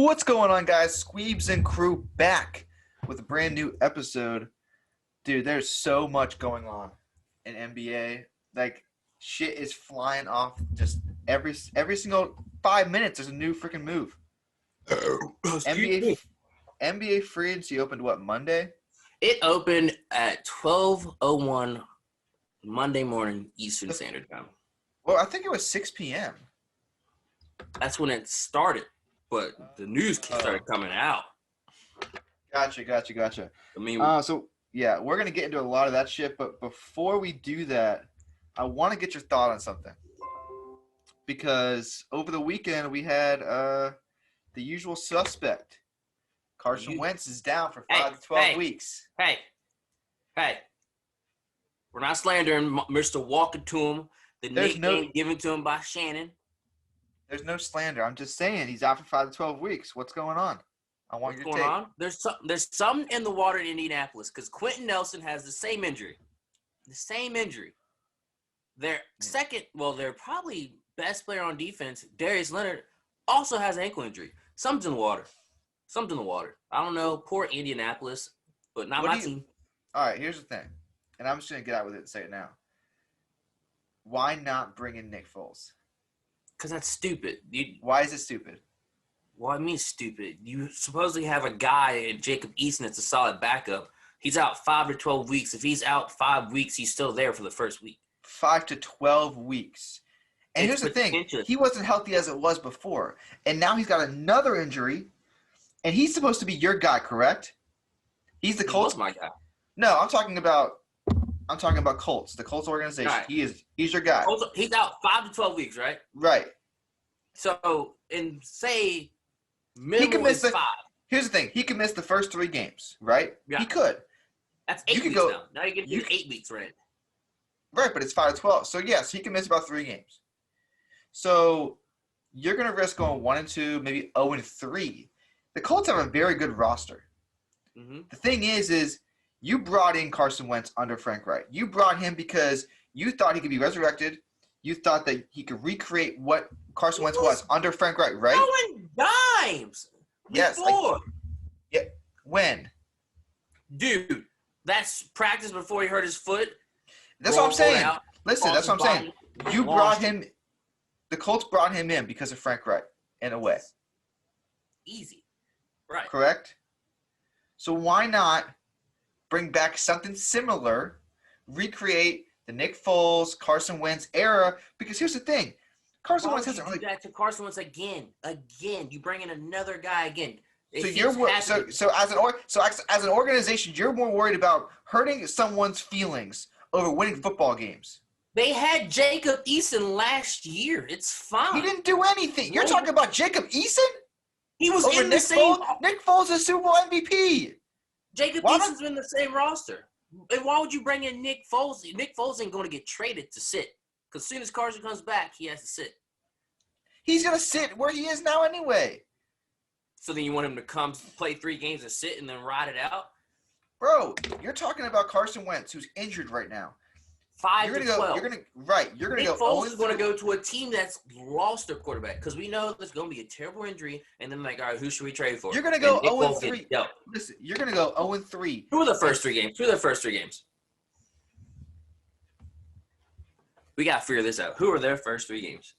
What's going on, guys? Squeebs and Crew back with a brand new episode. Dude, there's so much going on in NBA. Like, shit is flying off just every single 5 minutes. There's a new freaking move. NBA free agency opened what, Monday? It opened at 12:01 Monday morning Eastern Standard Time. Well, I think it was 6 p.m. That's when it started, but the news started coming out. Gotcha. I mean, yeah, we're gonna get into a lot of that shit, but before we do that, I want to get your thought on something. Because over the weekend we had the usual suspect. Carson Wentz is down for 5 to 12 weeks. Hey. We're not slandering Mr. Walker to him. The nickname given to him by Shannon. There's no slander. I'm just saying he's out for 5 to 12 weeks. What's going on? I want your take. There's something in the water in Indianapolis because Quentin Nelson has the same injury. Their their probably best player on defense, Darius Leonard, also has an ankle injury. Something's in the water. I don't know. Poor Indianapolis, but not my team. All right, here's the thing, and I'm just going to get out with it and say it now. Why not bring in Nick Foles? Because that's stupid. Why is it stupid? Well, I mean stupid. You supposedly have a guy in Jacob Eason that's a solid backup. He's out 5 to 12 weeks. If he's out 5 weeks, he's still there for the first week. 5 to 12 weeks. And here's the thing. He wasn't healthy as it was before. And now he's got another injury. And he's supposed to be your guy, correct? He's the Colts. My guy. No, I'm talking about Colts, the Colts organization. Right. He's your guy. He's out 5 to 12 weeks, right? Right. So, and say minimum is 5. Here's the thing. He can miss the first 3 games, right? Yeah. He could. That's 8 weeks now. Now you get 8 weeks, right? Right, but it's 5 to 12. So, yes, he can miss about 3 games. So, you're going to risk going 1-2, maybe 0-3. The Colts have a very good roster. Mm-hmm. The thing is you brought in Carson Wentz under Frank Reich. You brought him because you thought he could be resurrected. You thought that he could recreate what Carson Wentz was under Frank Reich, right? Throwing dimes. Yes. Yeah. When? Dude, that's practice before he hurt his foot. That's what I'm saying. Listen, that's what I'm saying. You brought him – the Colts brought him in because of Frank Reich in a way. Easy. Right. Correct? So why not bring back something similar, recreate the Nick Foles, Carson Wentz era? Because here's the thing. Carson Wentz hasn't really – back to Carson Wentz again. You bring in another guy again. So as an organization, you're more worried about hurting someone's feelings over winning football games. They had Jacob Eason last year. It's fine. He didn't do anything. You're talking about Jacob Eason? He was in the same – Nick Foles is Super Bowl MVP. Jacob Eason's in the same roster. And why would you bring in Nick Foles? Nick Foles ain't going to get traded to sit. Because as soon as Carson comes back, he has to sit. He's going to sit where he is now anyway. So then you want him to come play 3 games and sit and then ride it out? Bro, you're talking about Carson Wentz, who's injured right now. 5 to 12. You're going to Nick Foles is going to go to a team that's lost their quarterback because we know there's going to be a terrible injury, and then all right, who should we trade for? You're going to go 0-3. Listen, you're going to go 0-3. Who are the first 3 games? We got to figure this out. Who are their first 3 games?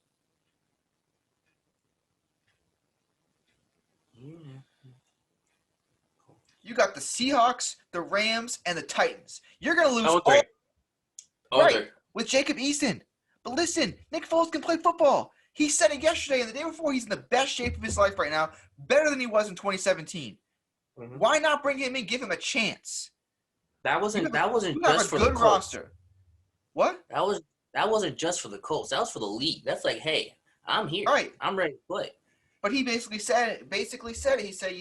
You got the Seahawks, the Rams, and the Titans. You're going to lose all with Jacob Eason. But listen, Nick Foles can play football. He said it yesterday and the day before. He's in the best shape of his life right now, better than he was in 2017. Mm-hmm. Why not bring him in, give him a chance? That wasn't just for the Colts. Roster. What? That wasn't just for the Colts. That was for the league. That's like, hey, I'm here. All right. I'm ready to play. But he basically said it. He said,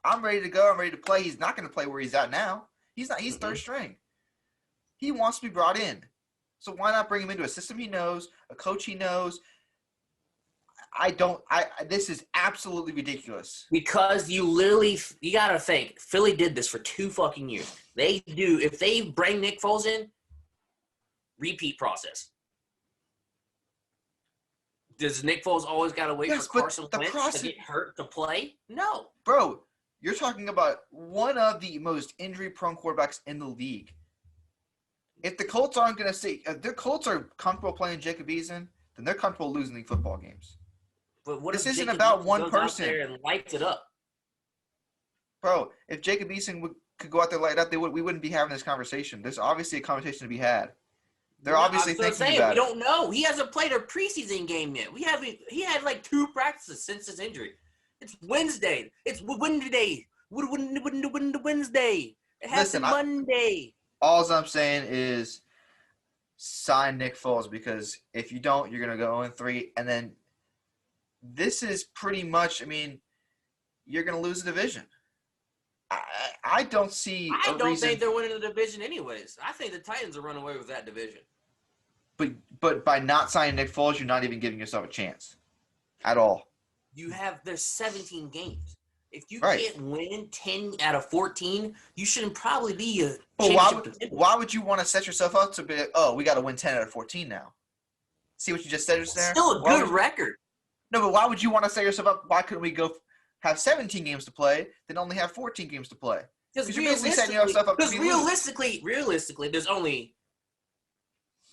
I'm ready to go. I'm ready to play. He's not going to play where he's at now. He's not. He's third string. He wants to be brought in. So why not bring him into a system he knows, a coach he knows? This is absolutely ridiculous. Because you got to think, Philly did this for 2 fucking years. If they bring Nick Foles in, repeat process. Does Nick Foles always got to wait Yes, for but Carson the Wentz process, to get hurt to play? No. bro, you're talking about one of the most injury-prone quarterbacks in the league. If the Colts aren't going to say – if the Colts are comfortable playing Jacob Eason, then they're comfortable losing the football games. But what This if isn't Jacob about Eason one goes person. out there and lights it up? Bro, if Jacob Eason could go out there light up, we wouldn't be having this conversation. There's obviously a conversation to be had. They're obviously thinking about it. We don't know. He hasn't played a preseason game yet. He had like 2 practices since his injury. It's Wednesday. It's Wednesday. Wednesday. It has Listen, Monday. All I'm saying is sign Nick Foles, because if you don't, you're going to go 0-3. And then this is pretty much, I mean, you're going to lose the division. I don't see I a don't reason. think they're winning the division anyways. I think the Titans are running away with that division. But by not signing Nick Foles, you're not even giving yourself a chance at all. There's 17 games. If you Right. can't win 10 out of 14, you shouldn't probably be a But championship. why would you want to set yourself up to be like, oh, we got to win 10 out of 14 now? See what you just said there? Still a good record. No, but why would you want to set yourself up? Why couldn't we go have 17 games to play, then only have 14 games to play? Because you're basically setting yourself up to be realistically, there's only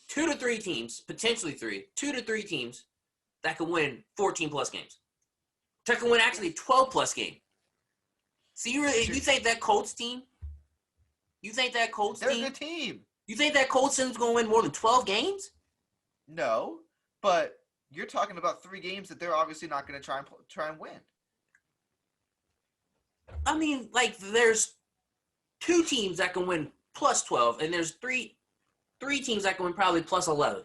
2 to 3 teams, potentially 3, 2 to 3 teams that can win 14-plus games. That can win actually 12-plus games. So you think that Colts team? They're a good team. You think that Colts team's going to win more than 12 games? No, but you're talking about 3 games that they're obviously not going to try and win. I mean, like, there's 2 teams that can win plus 12, and there's three teams that can win probably plus 11.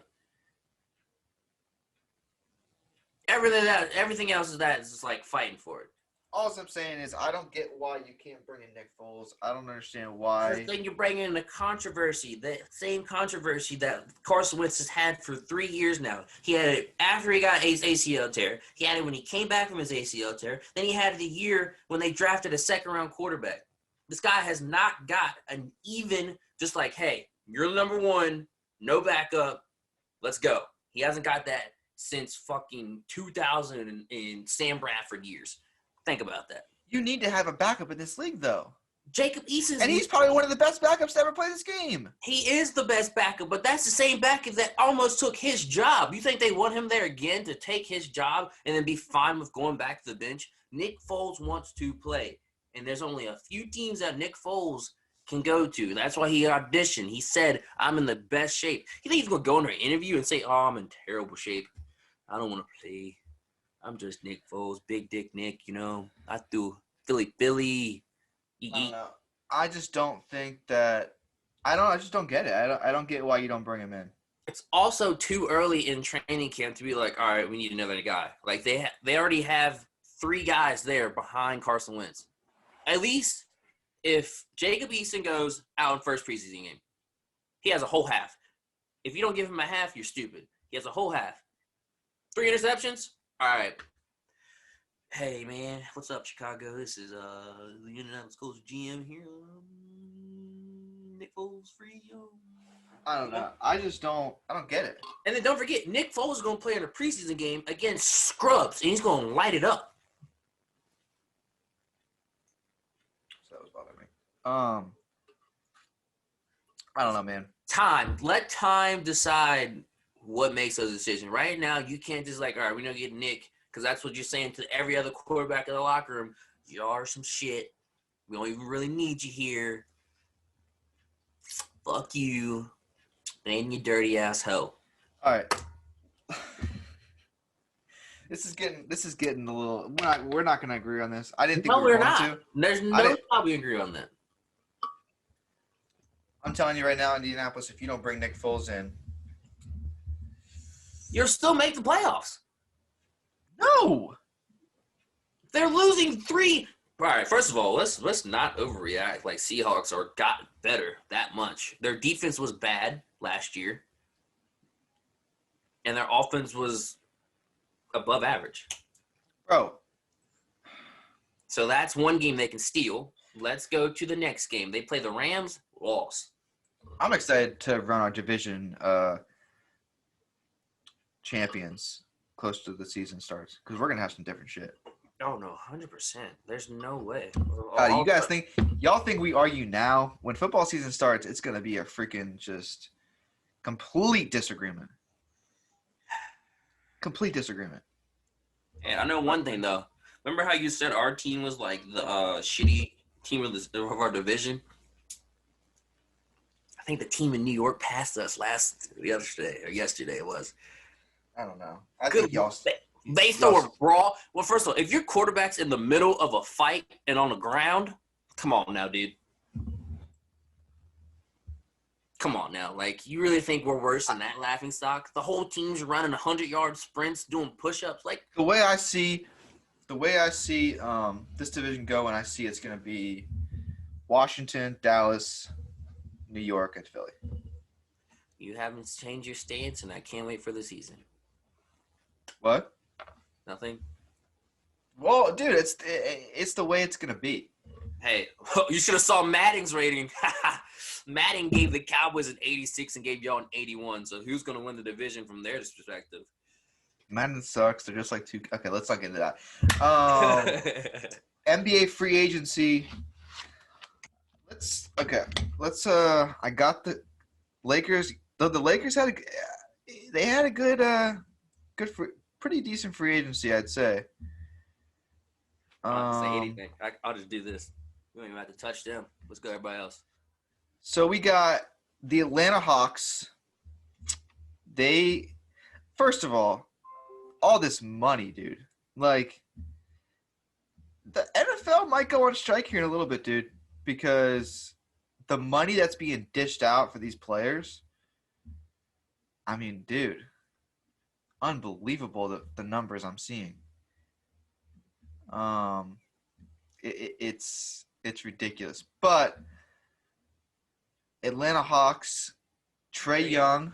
Everything else is just like fighting for it. All I'm saying is I don't get why you can't bring in Nick Foles. I don't understand why. Then you bring in the controversy, the same controversy that Carson Wentz has had for 3 years now. He had it after he got his ACL tear. He had it when he came back from his ACL tear. Then he had it the year when they drafted a second-round quarterback. This guy has not got an even, just like, hey, you're the number 1, no backup, let's go. He hasn't got that since fucking 2000 and Sam Bradford years. Think about that. You need to have a backup in this league, though. Jacob Eason. And he's probably one of the best backups to ever play this game. He is the best backup, but that's the same backup that almost took his job. You think they want him there again to take his job and then be fine with going back to the bench? Nick Foles wants to play, and there's only a few teams that Nick Foles can go to. That's why he auditioned. He said, I'm in the best shape. You think he's going to go in an interview and say, oh, I'm in terrible shape. I don't want to play. I'm just Nick Foles, Big Dick Nick, you know. I threw Philly. I don't know. I just don't think that – I just don't get it. I don't get why you don't bring him in. It's also too early in training camp to be like, all right, we need another guy. Like, they already have 3 guys there behind Carson Wentz. At least if Jacob Eason goes out in first preseason game, he has a whole half. If you don't give him a half, you're stupid. He has a whole half. 3 interceptions? All right. Hey, man, what's up, Chicago? This is the Indianapolis Colts GM here. Nick Foles free. I don't know. I don't get it. And then don't forget, Nick Foles is going to play in a preseason game against scrubs, and he's going to light it up. So that was bothering me. I don't know, man. Let time decide what makes those decisions. Right now, you can't just like, all right, we're going to get Nick, because that's what you're saying to every other quarterback in the locker room. Y'all are some shit. We don't even really need you here. Fuck you. And you dirty ass hoe. All right. This is getting a little. We're not going to agree on this. I didn't think we were going to. There's no how we agree on that. I'm telling you right now, Indianapolis, if you don't bring Nick Foles in, you'll still make the playoffs. No. They're losing 3. All right, first of all, let's not overreact like Seahawks are got better that much. Their defense was bad last year, and their offense was above average. Bro. So that's one game they can steal. Let's go to the next game. They play the Rams. Loss. I'm excited to run our division champions. close to the season starts because we're gonna have some different shit. Oh no, 100%. There's no way. You guys y'all think we argue now? When football season starts, it's gonna be a freaking just complete disagreement. Complete disagreement. And I know one thing though. Remember how you said our team was like the shitty team of our division? I think the team in New York passed us yesterday it was. I don't know. I think y'all. They throw a brawl. Well, first of all, if your quarterback's in the middle of a fight and on the ground, come on now, dude. Come on now. Like, you really think we're worse than that laughingstock? The whole team's running 100-yard sprints, doing push-ups. Like, the way I see this division go, and I see it's going to be Washington, Dallas, New York, and Philly. You haven't changed your stance, and I can't wait for the season. What? Nothing? Well, dude, it's the way it's going to be. Hey, you should have saw Madden's rating. Madden gave the Cowboys an 86 and gave y'all an 81. So who's going to win the division from their perspective? Madden sucks. They're just like two. Okay, let's not get into that. NBA free agency. Let's. I got the Lakers. The Lakers had a good pretty decent free agency, I'd say. I don't say anything. I'll just do this. We don't even have to touch them. Let's go, everybody else. So we got the Atlanta Hawks. First of all this money, dude. Like, the NFL might go on strike here in a little bit, dude, because the money that's being dished out for these players, I mean, dude, unbelievable the numbers I'm seeing. It's ridiculous. But Atlanta Hawks, Trae Young,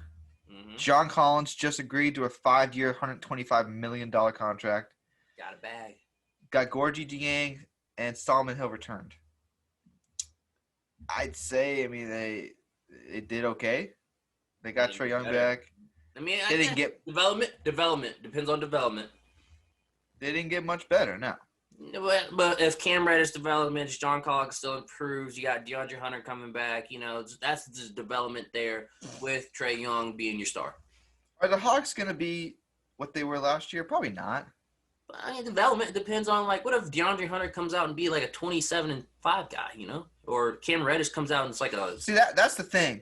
John Collins just agreed to a 5-year, $125 million contract. Got a bag. Got Gorgie Dieng and Solomon Hill returned. I'd say, I mean, they did okay. They got Trae Young back. I mean, they didn't get development. Depends on development. They didn't get much better, no. But if Cam Reddish development, John Collins still improves, you got DeAndre Hunter coming back, that's just development there with Trae Young being your star. Are the Hawks going to be what they were last year? Probably not. But, development depends on, like, what if DeAndre Hunter comes out and be like a 27-5 guy, Or Cam Reddish comes out and it's like a – See, that's the thing.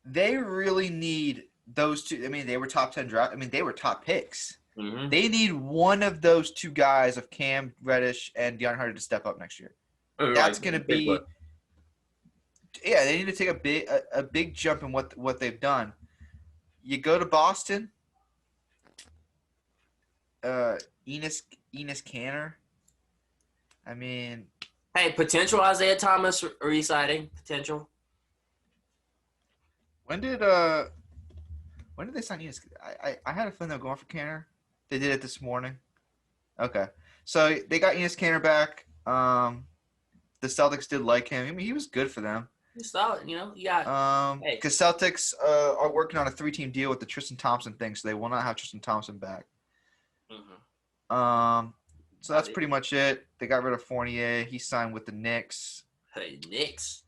They really need those two – I mean, they were top 10 draft – I mean, they were top picks. Mm-hmm. They need one of those two guys of Cam Reddish and DeAndre Hunter to step up next year. That's going to be – yeah, they need to take a big jump in what they've done. You go to Boston, Enes Kanter. I mean – hey, potential Isaiah Thomas re-signing, potential. When did they sign Enes? I had a feeling they were going for Kanter. They did it this morning. Okay. So they got Enes Kanter back. The Celtics did like him. I mean, he was good for them. He's solid, Yeah. Because Celtics are working on a 3-team deal with the Tristan Thompson thing, so they will not have Tristan Thompson back. Mm-hmm. So that's pretty much it. They got rid of Fournier. He signed with the Knicks. Hey, Knicks.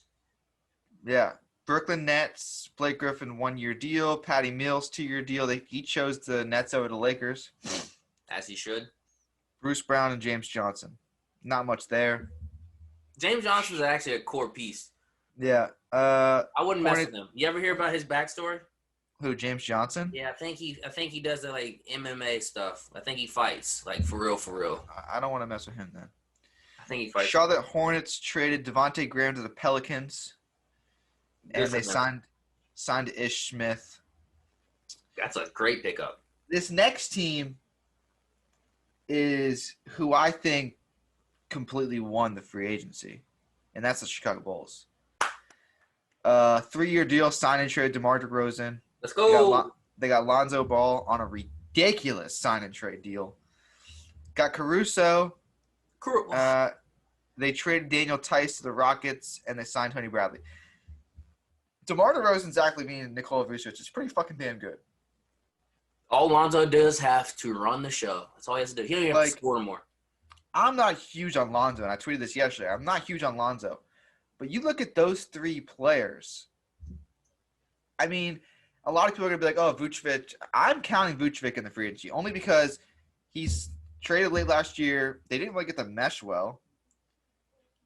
Yeah. Brooklyn Nets, Blake Griffin, 1-year deal. Patty Mills, 2-year deal. He chose the Nets over the Lakers. As he should. Bruce Brown and James Johnson. Not much there. James Johnson's actually a core piece. Yeah. I wouldn't mess with him. You ever hear about his backstory? Who, James Johnson? Yeah, I think he does the, like, MMA stuff. I think he fights, like, for real. I don't want to mess with him then. I think he fights. Charlotte Hornets traded Devontae Graham to the Pelicans. And they signed Ish Smith. That's a great pickup. This next team is who I think completely won the free agency, and that's the Chicago Bulls. 3-year deal, sign and trade DeMar DeRozan. Let's go. They got Lonzo Ball on a ridiculous sign and trade deal. Got Caruso. They traded Daniel Tice to the Rockets, and they signed Tony Bradley. DeMar DeRozan, Zach LaVine, and Nikola Vucevic is pretty fucking damn good. All Lonzo does have to run the show. That's all he has to do. He don't even have to score more. I'm not huge on Lonzo, and I tweeted this yesterday. I'm not huge on Lonzo. But you look at those three players. I mean, a lot of people are going to be like, oh, Vucevic. I'm counting Vucevic in the free agency only because he's traded late last year. They didn't really get the mesh well.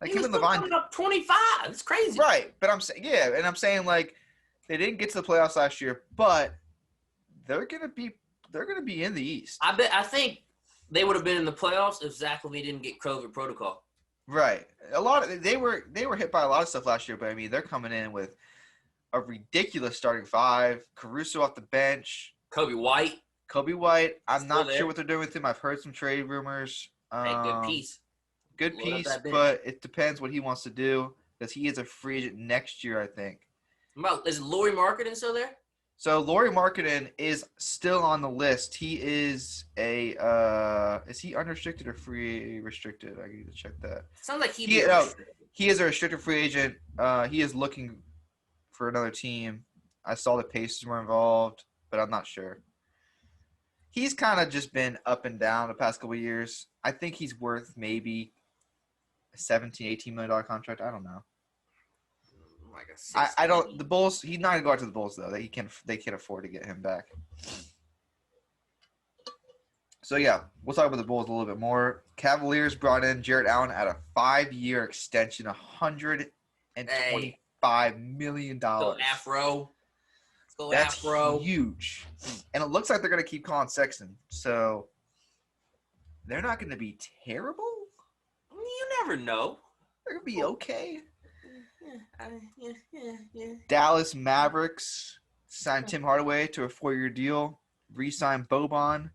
Like he was putting up 25. It's crazy. Right. But I'm saying, yeah, and I'm saying, like, they didn't get to the playoffs last year, but they're going to be in the East. I think they would have been in the playoffs if Zach LaVine didn't get COVID protocol. Right. They were hit by a lot of stuff last year, but I mean they're coming in with a ridiculous starting five. Caruso off the bench. Kobe White. I'm not sure what they're doing with him. I've heard some trade rumors. Good piece. Good piece, but it depends what he wants to do because he is a free agent next year, I think. Is Lauri Markkanen still there? So Lauri Markkanen is still on the list. He is is he unrestricted or free restricted? I need to check that. Sounds like he is a restricted free agent. He is looking for another team. I saw the Pacers were involved, but I'm not sure. He's kind of just been up and down the past couple of years. I think he's worth maybe a $17, $18 million contract. I don't know. Like I don't. The Bulls. He's not gonna go out to the Bulls though. They can't afford to get him back. So yeah, we'll talk about the Bulls a little bit more. Cavaliers brought in Jarrett Allen at a 5-year extension, $125 million. Go Afro. That's huge, and it looks like they're gonna keep Colin Sexton. So they're not gonna be terrible. I mean, you never know. They're gonna be okay. Yeah. Dallas Mavericks signed Tim Hardaway to a 4-year deal, re-signed Boban,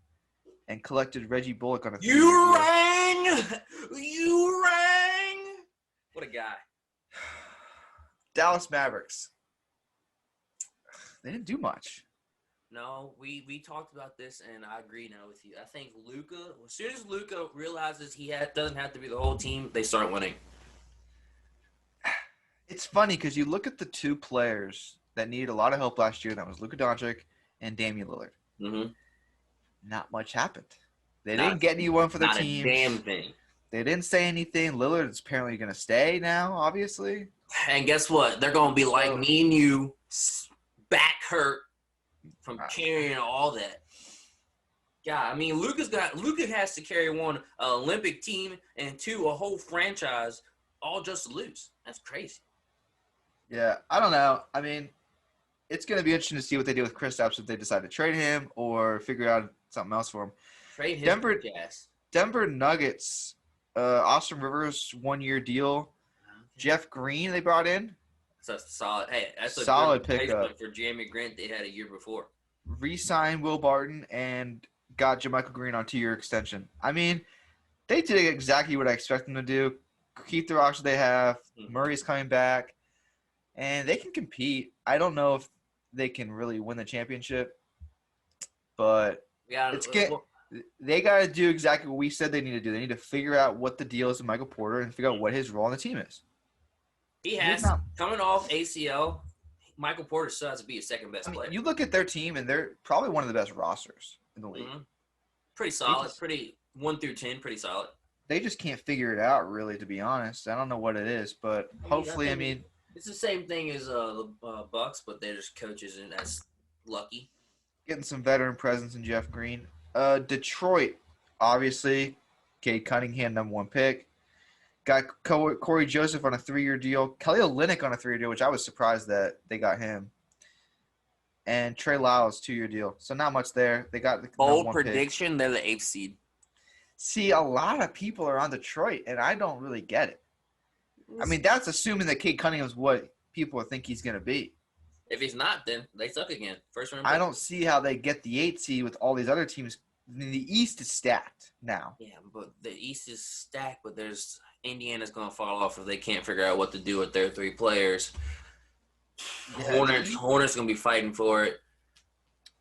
and collected Reggie Bullock on a 3-year deal. You rang! What a guy. Dallas Mavericks. They didn't do much. No, we talked about this, and I agree now with you. I think Luka, as soon as Luka realizes he doesn't have to be the whole team, they start winning. It's funny because you look at the two players that needed a lot of help last year. That was Luka Doncic and Damian Lillard. Mm-hmm. Not much happened. They didn't get anyone for their team. Not a damn thing. They didn't say anything. Lillard is apparently going to stay now, obviously. And guess what? They're going to be like me and you, back hurt from carrying all that. Yeah, I mean, Luka has to carry one, an Olympic team, and two, a whole franchise, all just to lose. That's crazy. Yeah, I don't know. I mean, it's going to be interesting to see what they do with Kristaps if they decide to trade him or figure out something else for him. Trade him. Denver Nuggets, Austin Rivers 1-year deal. Okay. Jeff Green they brought in. That's a solid. Hey, that's a solid good pickup for Jeremy Grant they had a year before. Re-signed Will Barton and got JaMychal Green on 2-year extension. I mean, they did exactly what I expect them to do. Keep the rosters they have. Murray's coming back, and they can compete. I don't know if they can really win the championship, but they got to do exactly what we said they need to do. They need to figure out what the deal is with Michael Porter and figure out what his role on the team is. He has coming off ACL. Michael Porter still has to be his second best player. You look at their team, and they're probably one of the best rosters in the league. Mm-hmm. Pretty solid. Pretty 1 through 10. Pretty solid. They just can't figure it out, really, to be honest. I don't know what it is, but hopefully, I mean, it's the same thing as the Bucks, but they're just coaches and that's lucky. Getting some veteran presence in Jeff Green. Detroit, obviously, Cade Cunningham, number 1 pick. Got Corey Joseph on a 3-year deal. Kelly Olynyk on a 3-year deal, which I was surprised that they got him. And Trey Lyles, 2-year deal. So not much there. They got the bold prediction. Pick. They're the 8th seed. See, a lot of people are on Detroit, and I don't really get it. I mean, that's assuming that Cade Cunningham is what people think he's going to be. If he's not, then they suck again. First round. I don't see how they get the 8th seed with all these other teams. The East is stacked now. Yeah, but the East is stacked, but there's Indiana's going to fall off if they can't figure out what to do with their 3 players. Yeah, Hornets going to be fighting for it.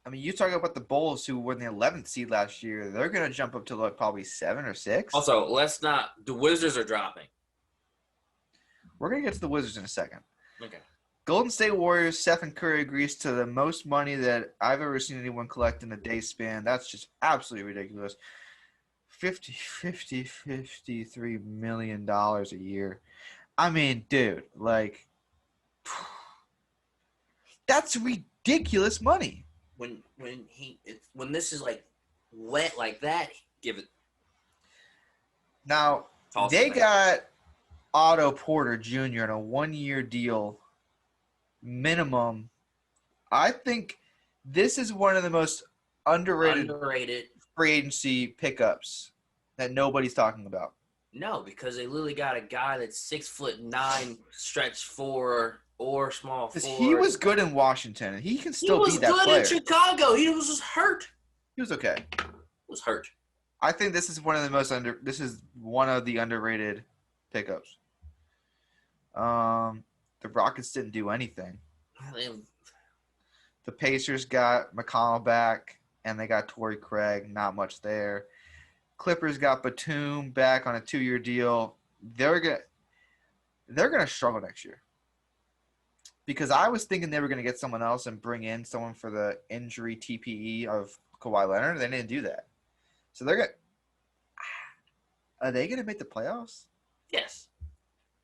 I mean, you talk about the Bulls who were in the 11th seed last year. They're going to jump up to probably 7 or 6. Also, the Wizards are dropping. We're going to get to the Wizards in a second. Okay. Golden State Warriors, Stephen Curry agrees to the most money that I've ever seen anyone collect in a day span. That's just absolutely ridiculous. $53 million a year. I mean, dude, like, that's ridiculous money. When this is like wet like that, give it. Now, they got Otto Porter Jr. on a 1-year deal minimum. I think this is one of the most underrated free agency pickups that nobody's talking about. No, because they literally got a guy that's 6'9", stretch 4 or small 4. He was good in Washington, and he can still be that player. He was good in Chicago. He was just hurt. He was okay. He was hurt. I think this is one of the underrated pickups. The Rockets didn't do anything. The Pacers got McConnell back, and they got Torrey Craig. Not much there. Clippers got Batum back on a 2-year deal. They're gonna struggle next year because I was thinking they were gonna get someone else and bring in someone for the injury TPE of Kawhi Leonard. They didn't do that, so are they gonna make the playoffs? Yes,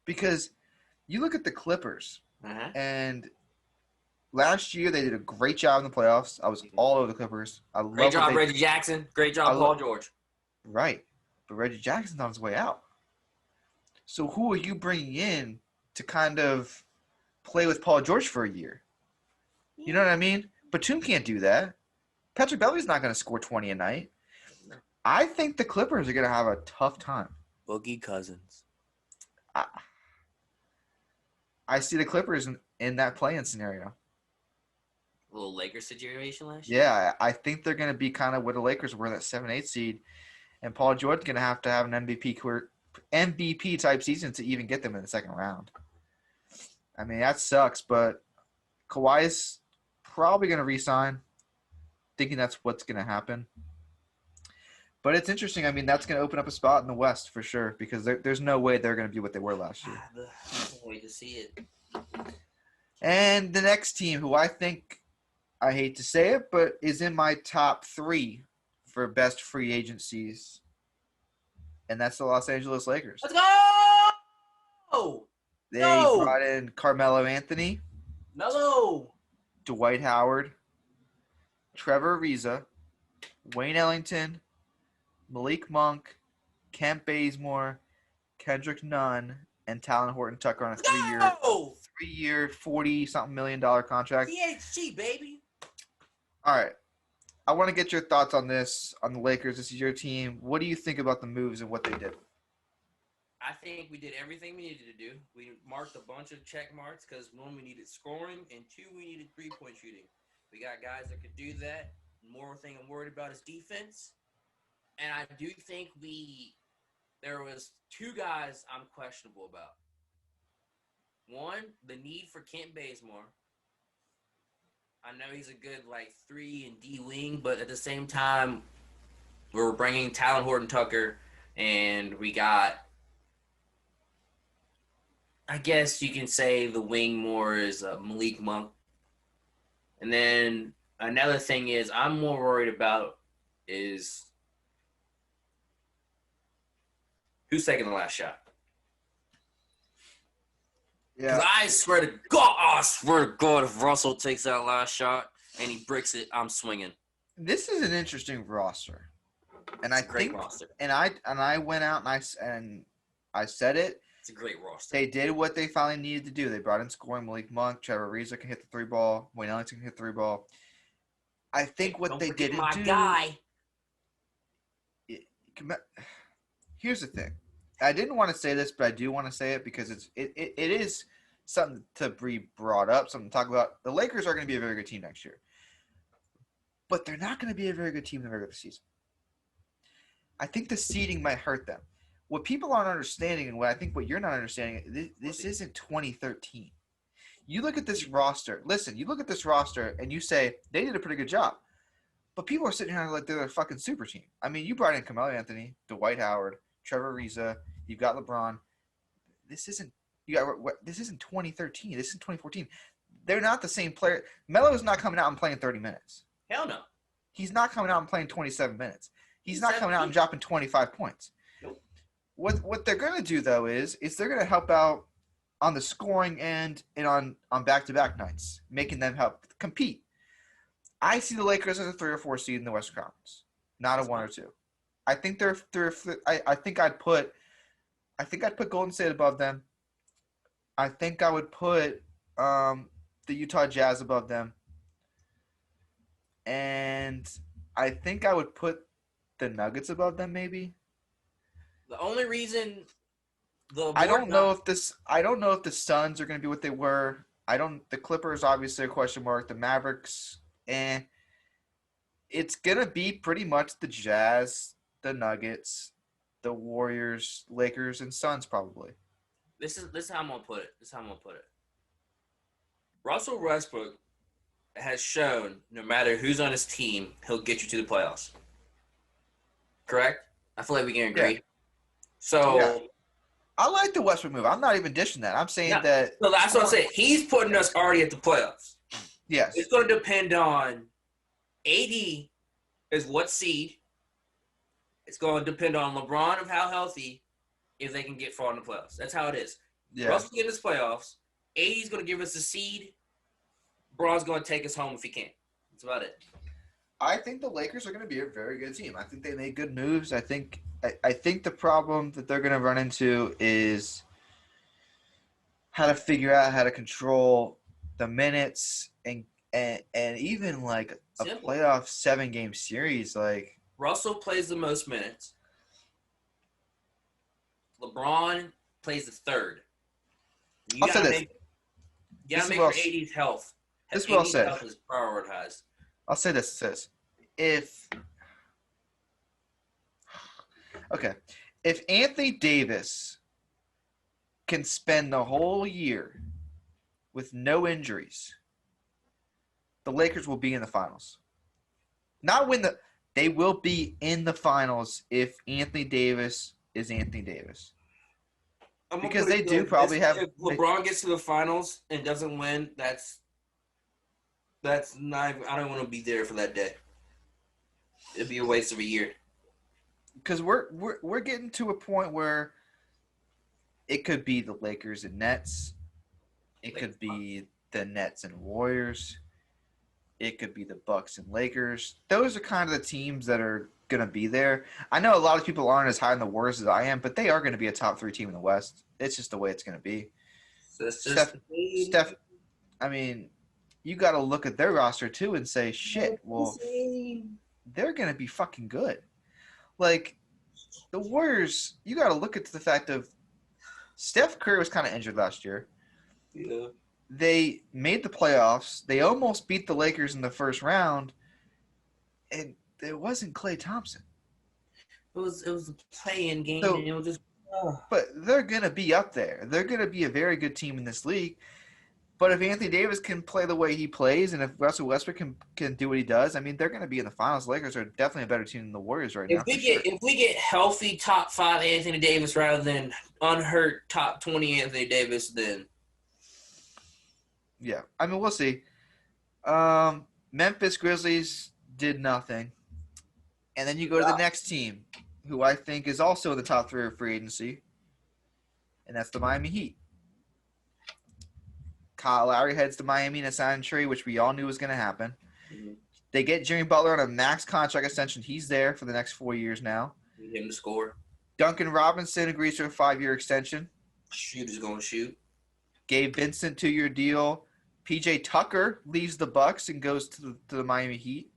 because you look at the Clippers, and last year they did a great job in the playoffs. I was all over the Clippers. Great job, Reggie Jackson. Great job, Paul George. Right, but Reggie Jackson's on his way out. So who are you bringing in to kind of play with Paul George for a year? You know what I mean? Batum can't do that. Patrick Beverley's not going to score 20 a night. I think the Clippers are going to have a tough time. Boogie Cousins. I see the Clippers in that play-in scenario. A little Lakers situation last year? Yeah, I think they're going to be kind of where the Lakers were, that 7-8 seed. And Paul George's going to have an MVP type season to even get them in the second round. I mean, that sucks, but Kawhi's probably going to re-sign, thinking that's what's going to happen. But it's interesting. I mean, that's going to open up a spot in the West for sure because there's no way they're going to be what they were last year. I can't wait to see it. And the next team, who I think, I hate to say it, but is in my top 3 for best free agencies, and that's the Los Angeles Lakers. Let's go! They brought in Carmelo Anthony, Dwight Howard, Trevor Ariza, Wayne Ellington, Malik Monk, Kent Bazemore, Kendrick Nunn, and Talon Horton-Tucker on a 3-year, $40-something million contract. THC, baby. All right. I want to get your thoughts on this, on the Lakers. This is your team. What do you think about the moves and what they did? I think we did everything we needed to do. We marked a bunch of check marks because, 1, we needed scoring, and 2, we needed three-point shooting. We got guys that could do that. More thing I'm worried about is defense. And I do think there was 2 guys I'm questionable about. 1, the need for Kent Bazemore. I know he's a good 3 and D wing, but at the same time, we're bringing Talon Horton-Tucker, and we got, I guess you can say the wing more is Malik Monk. And then another thing is I'm more worried about is who's taking the last shot. Yeah. I swear to God, if Russell takes that last shot and he bricks it, I'm swinging. This is an interesting roster, and I think, roster. And I went out and I said it. It's a great roster. They did what they finally needed to do. They brought in scoring Malik Monk, Trevor Ariza can hit the 3-ball, Wayne Ellington can hit the 3-ball. I think what they didn't do. Guy. Here's the thing. I didn't want to say this, but I do want to say it because it is something to be brought up, something to talk about. The Lakers are going to be a very good team next year. But they're not going to be a very good team in the regular season. I think the seeding might hurt them. What people aren't understanding, and what you're not understanding, this isn't 2013. You look at this roster. Listen, you look at this roster, and you say, they did a pretty good job. But people are sitting here like they're a fucking super team. I mean, you brought in Carmelo Anthony, Dwight Howard, Trevor Ariza, you've got LeBron. This isn't This isn't 2013. This is 2014. They're not the same player. Melo is not coming out and playing 30 minutes. Hell no. He's not coming out and playing 27 minutes. He's not 17. coming out and dropping 25 points. Nope. What they're going to do, though, is they're going to help out on the scoring end and on back-to-back nights, making them help compete. I see the Lakers as a 3 or 4 seed in the Western Conference, not a 1 or 2. I think they're 3 or I think I'd put Golden State above them. I think I would put the Utah Jazz above them. And I think I would put the Nuggets above them, maybe. The only reason I don't know if the Suns are going to be what they were. The Clippers obviously a question mark. The Mavericks, it's going to be pretty much the Jazz, the Nuggets, the Warriors, Lakers, and Suns probably. This is how I'm gonna put it. Russell Westbrook has shown no matter who's on his team, he'll get you to the playoffs. Correct? I feel like we can agree. Yeah. So yeah. I like the Westbrook move. I'm not even dishing that. I'm saying that. So that's what I'm saying. He's putting us already at the playoffs. Yes. It's going to depend on AD is what seed. It's going to depend on LeBron of how healthy if they can get far in the playoffs. That's how it is. Yeah. Russell get us playoffs. AD's going to give us the seed. LeBron's going to take us home if he can. That's about it. I think the Lakers are going to be a very good team. I think they made good moves. I think the problem that they're going to run into is how to figure out how to control the minutes and even like a playoff 7-game series. Like Russell plays the most minutes. LeBron plays the third. You I'll say this. You gotta make sure AD's health. This is what I'll say. Health is prioritized. I'll say this. If Anthony Davis can spend the whole year with no injuries, the Lakers will be in the finals. They will be in the finals if Anthony Davis is Anthony Davis. Because they do probably have. If LeBron gets to the finals and doesn't win, that's not. I don't want to be there for that day. It'd be a waste of a year. Because we're getting to a point where it could be the Lakers and Nets. It could be the Nets and Warriors. It could be the Bucks and Lakers. Those are kind of the teams that are going to be there. I know a lot of people aren't as high in the Warriors as I am, but they are going to be a top 3 team in the West. It's just the way it's going to be. So Steph, I mean, you got to look at their roster too and say, shit, well, they're going to be fucking good. Like, the Warriors, you got to look at the fact of Steph Curry was kind of injured last year. Yeah. They made the playoffs. They almost beat the Lakers in the first round, and it wasn't Klay Thompson. It was a play-in game, So, and it was just. But they're going to be up there. They're going to be a very good team in this league. But if Anthony Davis can play the way he plays, and if Russell Westbrook can do what he does, I mean, they're going to be in the finals. Lakers are definitely a better team than the Warriors right now. If we get healthy top 5 Anthony Davis rather than unhurt top 20 Anthony Davis, then yeah, I mean, we'll see. Memphis Grizzlies did nothing, and then you go to the next team, who I think is also in the top 3 of free agency, and that's the Miami Heat. Kyle Lowry heads to Miami in a signing trade, which we all knew was going to happen. Mm-hmm. They get Jimmy Butler on a max contract extension. He's there for the next 4 years now. we get him to score. Duncan Robinson agrees to a 5-year extension. Shooter's going to shoot. Gabe Vincent, 2-year deal. PJ Tucker leaves the Bucks and goes to the Miami Heat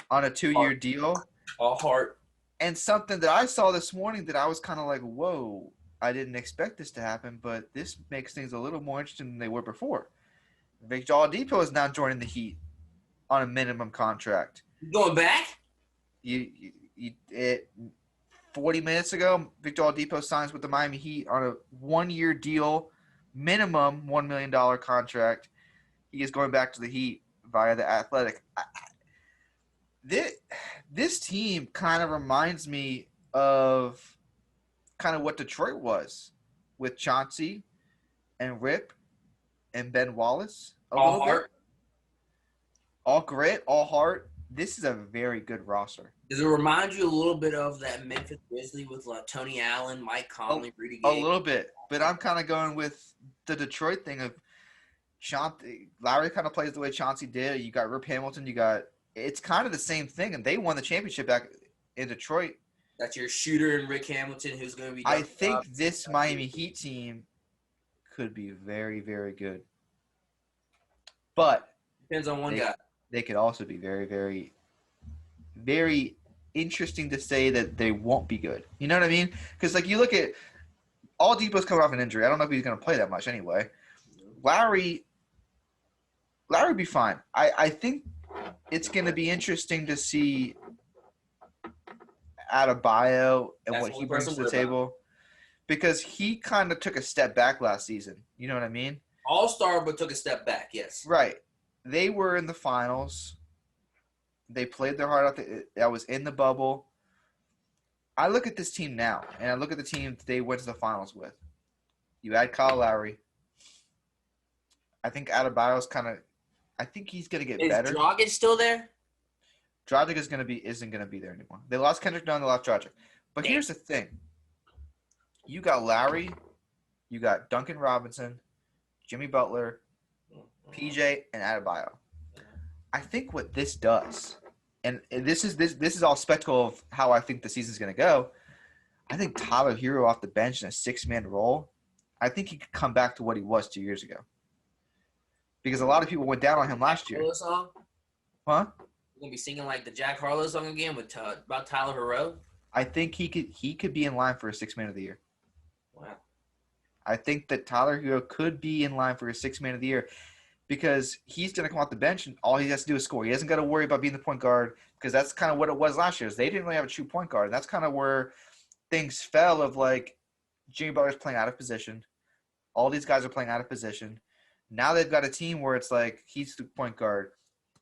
on a 2-year deal. All heart. And something that I saw this morning that I was kind of like, whoa, I didn't expect this to happen, but this makes things a little more interesting than they were before. Victor Oladipo is now joining the Heat on a minimum contract. Going back? 40 minutes ago, Victor Oladipo signs with the Miami Heat on a 1-year deal, minimum $1 million contract. He is going back to the Heat via the Athletic. This team kind of reminds me of kind of what Detroit was with Chauncey and Rip and Ben Wallace a All little bit. heart. All grit, all heart. This is a very good roster. Does it remind you a little bit of that Memphis Grizzlies with like Tony Allen, Mike Conley, Rudy A Gay? little bit, but I'm kind of going with the Detroit thing of Chauncey. Lowry kind of plays the way Chauncey did. You got Rip Hamilton. It's kind of the same thing, and they won the championship back in Detroit. That's your shooter and Rick Hamilton, who's going to be. I think this Miami Heat team could be very, very good, but depends on one guy. They could also be very, very, very interesting to say that they won't be good. You know what I mean? Because like you look at Oladipo's coming off an injury. I don't know if he's going to play that much anyway. Lowry would be fine. I think it's going to be interesting to see Adebayo and what he brings to the table, because he kind of took a step back last season. You know what I mean? All-star, but took a step back. Yes. Right. They were in the finals. They played their heart out. That was in the bubble. I look at this team now, and I look at the team they went to the finals with. You add Kyle Lowry. I think Adebayo's I think he's going to get better. Is Dragic still there? Dragic isn't going to be there anymore. They lost Kendrick Nunn, they lost Dragic. But here's the thing. You got Lowry. You got Duncan Robinson, Jimmy Butler, PJ, and Adebayo. I think what this does, and this is all spectacle of how I think the season's going to go. I think Tyler Hero off the bench in a 6-man role, I think he could come back to what he was 2 years ago. Because a lot of people went down on him last year. Song? Huh? You're going to be singing like the Jack Harlow song again about Tyler Hero? I think he could be in line for a 6-man of the year. Wow. I think that Tyler Hero could be in line for a 6-man of the year, because he's going to come off the bench and all he has to do is score. He doesn't got to worry about being the point guard, because that's kind of what it was last year. They didn't really have a true point guard. And that's kind of where things fell of like Jimmy Butler's playing out of position. All these guys are playing out of position. Now they've got a team where it's like he's the point guard.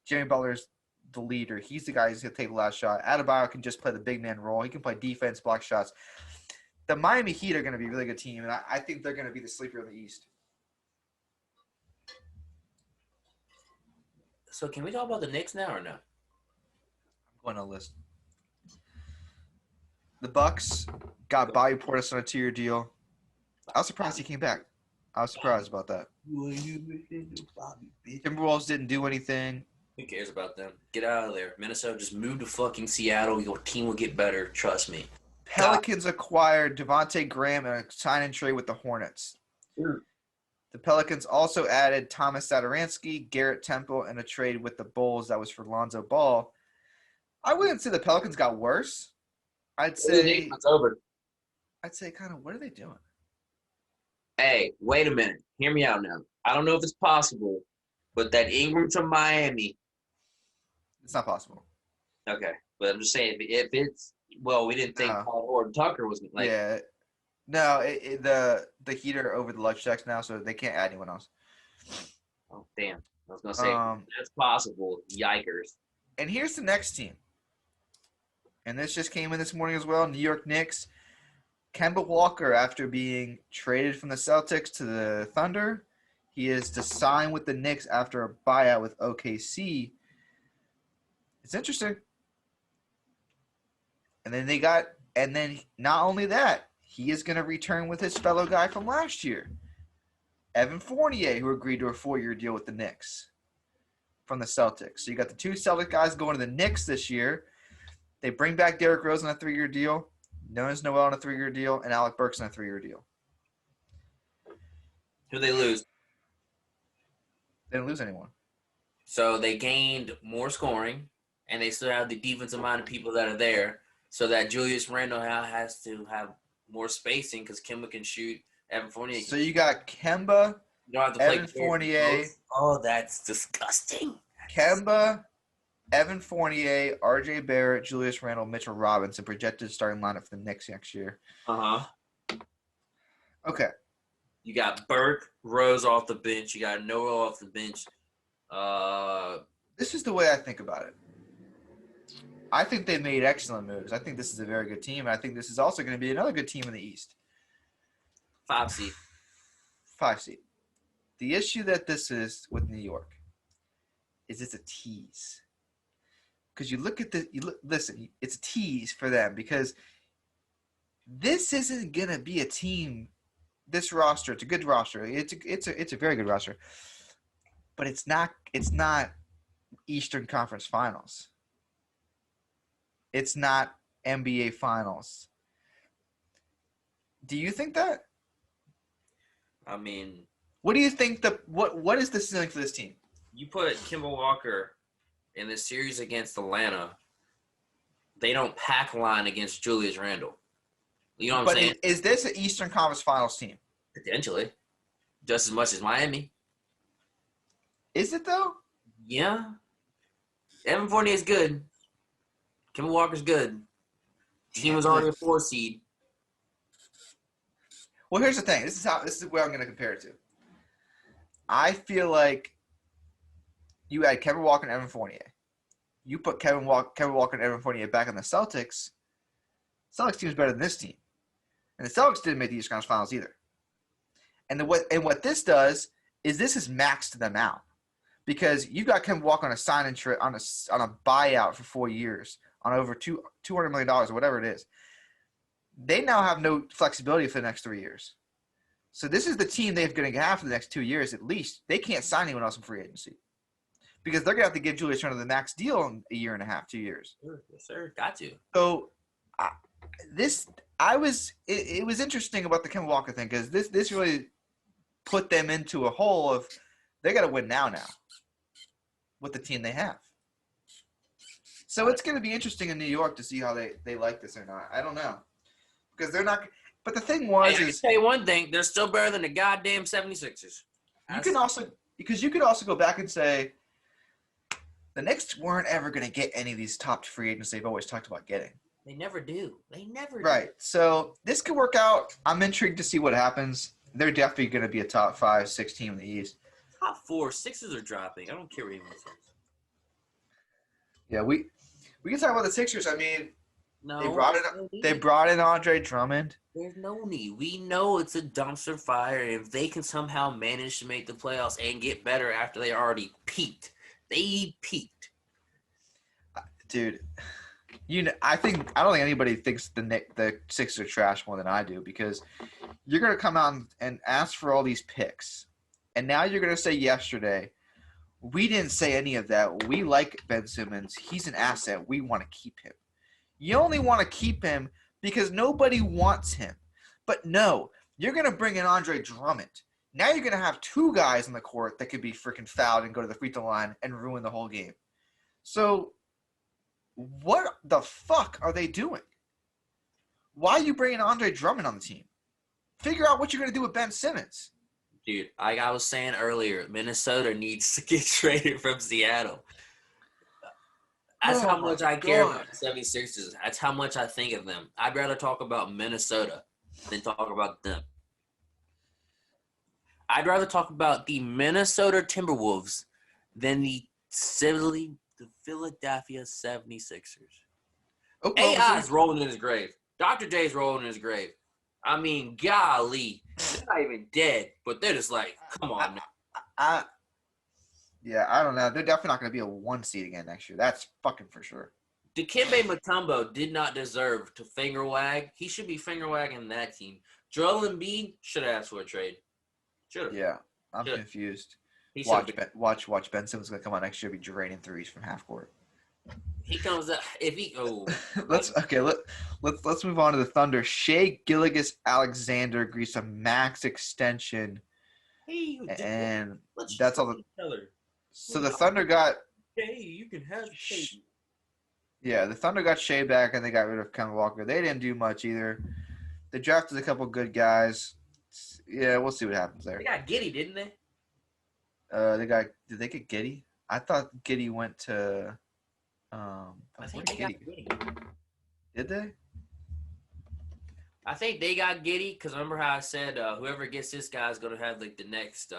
Jimmy Butler's the leader. He's the guy who's going to take the last shot. Adebayo can just play the big man role. He can play defense, block shots. The Miami Heat are going to be a really good team, and I think they're going to be the sleeper of the East. So can we talk about the Knicks now or no? I'm going to list. The Bucks got Bobby Portis on a 2-year deal. I was surprised he came back. I was surprised about that. Timberwolves didn't do anything. Who cares about them? Get out of there. Minnesota, just move to fucking Seattle. Your team will get better. Trust me. Pelicans acquired Devontae Graham in a sign-and trade with the Hornets. Sure. The Pelicans also added Thomas Satoransky, Garrett Temple, in a trade with the Bulls that was for Lonzo Ball. I wouldn't say the Pelicans got worse. I'd say kind of, what are they doing? Hey, wait a minute. Hear me out now. I don't know if it's possible, but that Ingram from Miami. It's not possible. Okay, but I'm just saying if it's we didn't think Paul Horton Tucker was like. Yeah, no, the Heat are over the luck checks now, so they can't add anyone else. Oh damn! I was gonna say that's possible. Yikers! And here's the next team, and this just came in this morning as well. New York Knicks. Kemba Walker, after being traded from the Celtics to the Thunder, he is to sign with the Knicks after a buyout with OKC. It's interesting. And then not only that, he is going to return with his fellow guy from last year, Evan Fournier, who agreed to a 4-year deal with the Knicks from the Celtics. So you got the two Celtic guys going to the Knicks this year. They bring back Derrick Rose on a 3-year deal. Nerlens Noel on a 3-year deal, and Alec Burks on a 3-year deal. Who they lose? They didn't lose anyone. So they gained more scoring, and they still have the defensive minded people that are there, so that Julius Randle has to have more spacing because Kemba can shoot. Evan Fournier. So you got Kemba, you don't have to Evan Fournier. Oh, that's disgusting. Kemba, Evan Fournier, RJ Barrett, Julius Randle, Mitchell Robinson, projected starting lineup for the Knicks next year. Okay. You got Burke, Rose off the bench. You got Noah off the bench. This is the way I think about it. I think they made excellent moves. I think this is a very good team. And I think this is also going to be another good team in the East. 5 seed. 5 seed. The issue that this is with New York is it's a tease. Because you look at listen, it's a tease for them because this isn't gonna be a team. This roster, it's a good roster. It's a very good roster, but it's not Eastern Conference Finals. It's not NBA Finals. Do you think that? I mean, what do you think what is the ceiling for this team? You put Kemba Walker in the series against Atlanta, they don't pack line against Julius Randle. You know what I'm saying? But is this an Eastern Conference Finals team? Potentially. Just as much as Miami. Is it, though? Yeah. Evan Fournier is good. Kemba Walker's good. Team was already a 4 seed. Well, here's the thing. This is where I'm going to compare it to. I feel like you had Kevin Walker and Evan Fournier. You put Kevin Walker and Evan Fournier back in the Celtics. Celtics team is better than this team. And the Celtics didn't make the Eastern Conference Finals either. And what this does is this has maxed them out. Because you got Kevin Walker on a sign-in trip on a buyout for 4 years on over $200 million or whatever it is. They now have no flexibility for the next 3 years. So this is the team they're going to have for the next 2 years at least. They can't sign anyone else in free agency. Because they're going to have to give Julius Randle the max deal in a year and a half, 2 years. Sure, yes, sir. Got to. So it was interesting about the Kemba Walker thing because this really put them into a hole of they got to win now with the team they have. So it's going to be interesting in New York to see how they like this or not. I don't know. Because they're not – but the thing was I can tell you one thing. They're still better than the goddamn 76ers. You could also go back and say the Knicks weren't ever going to get any of these top free agents they've always talked about getting. They never do. Right. So this could work out. I'm intrigued to see what happens. They're definitely going to be a top 5, 6 team in the East. Top 4, Sixers are dropping. I don't care what anyone says. Yeah, we can talk about the Sixers. I mean, no, they brought in Andre Drummond. There's no need. We know it's a dumpster fire. If they can somehow manage to make the playoffs and get better after they already peaked, they peaked. Dude, I don't think anybody thinks the Sixers are trash more than I do because you're going to come out and ask for all these picks. And now you're going to say yesterday, we didn't say any of that. We like Ben Simmons. He's an asset. We want to keep him. You only want to keep him because nobody wants him. But no, you're going to bring in Andre Drummond. Now you're going to have 2 guys on the court that could be freaking fouled and go to the free throw line and ruin the whole game. So what the fuck are they doing? Why are you bringing Andre Drummond on the team? Figure out what you're going to do with Ben Simmons. Dude, like I was saying earlier, Minnesota needs to get traded from Seattle. That's how much I care about the 76ers. That's how much I think of them. I'd rather talk about Minnesota than talk about them. I'd rather talk about the Minnesota Timberwolves than the Philadelphia 76ers. AI's rolling in his grave. Dr. J's rolling in his grave. I mean, golly. They're not even dead, but they're just like, come on now. Yeah, I don't know. They're definitely not going to be a 1 seed again next year. That's fucking for sure. Dikembe Mutombo did not deserve to finger wag. He should be finger wagging that team. Joel Embiid should have asked for a trade. Should have. Yeah, I'm confused. Watch Ben Simmons going to come out next year and be draining threes from half court. He comes up if he. Oh, let's move on to the Thunder. Shai Gilgeous-Alexander agrees to max extension, and that's all. So the Thunder got. Hey, you can have Shai. Yeah, the Thunder got Shai back, and they got rid of Kemba Walker. They didn't do much either. They drafted a couple good guys. Yeah, we'll see what happens there. They got Giddey, didn't they? Did they get Giddey? I thought Giddey went to. I think they got Giddey. Did they? I think they got Giddey because remember how I said whoever gets this guy is gonna have like the next.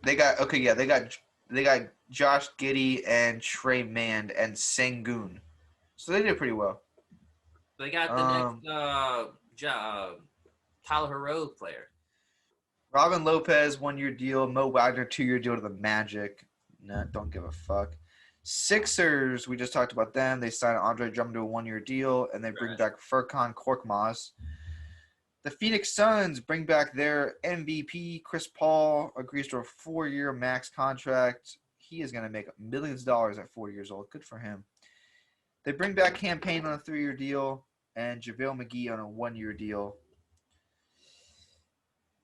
They got Josh Giddey and Trey Mand and Sengun, so they did pretty well. They got the next Tyler Herro player. Robin Lopez, 1-year deal. Mo Wagner, 2-year deal to the Magic. No, don't give a fuck. Sixers, we just talked about them. They signed Andre Drummond to a 1-year deal, and they bring back Furkan Korkmaz. The Phoenix Suns bring back their MVP, Chris Paul, agrees to a 4-year max contract. He is going to make millions of dollars at 40 years old. Good for him. They bring back Campaign on a 3-year deal and JaVale McGee on a 1-year deal.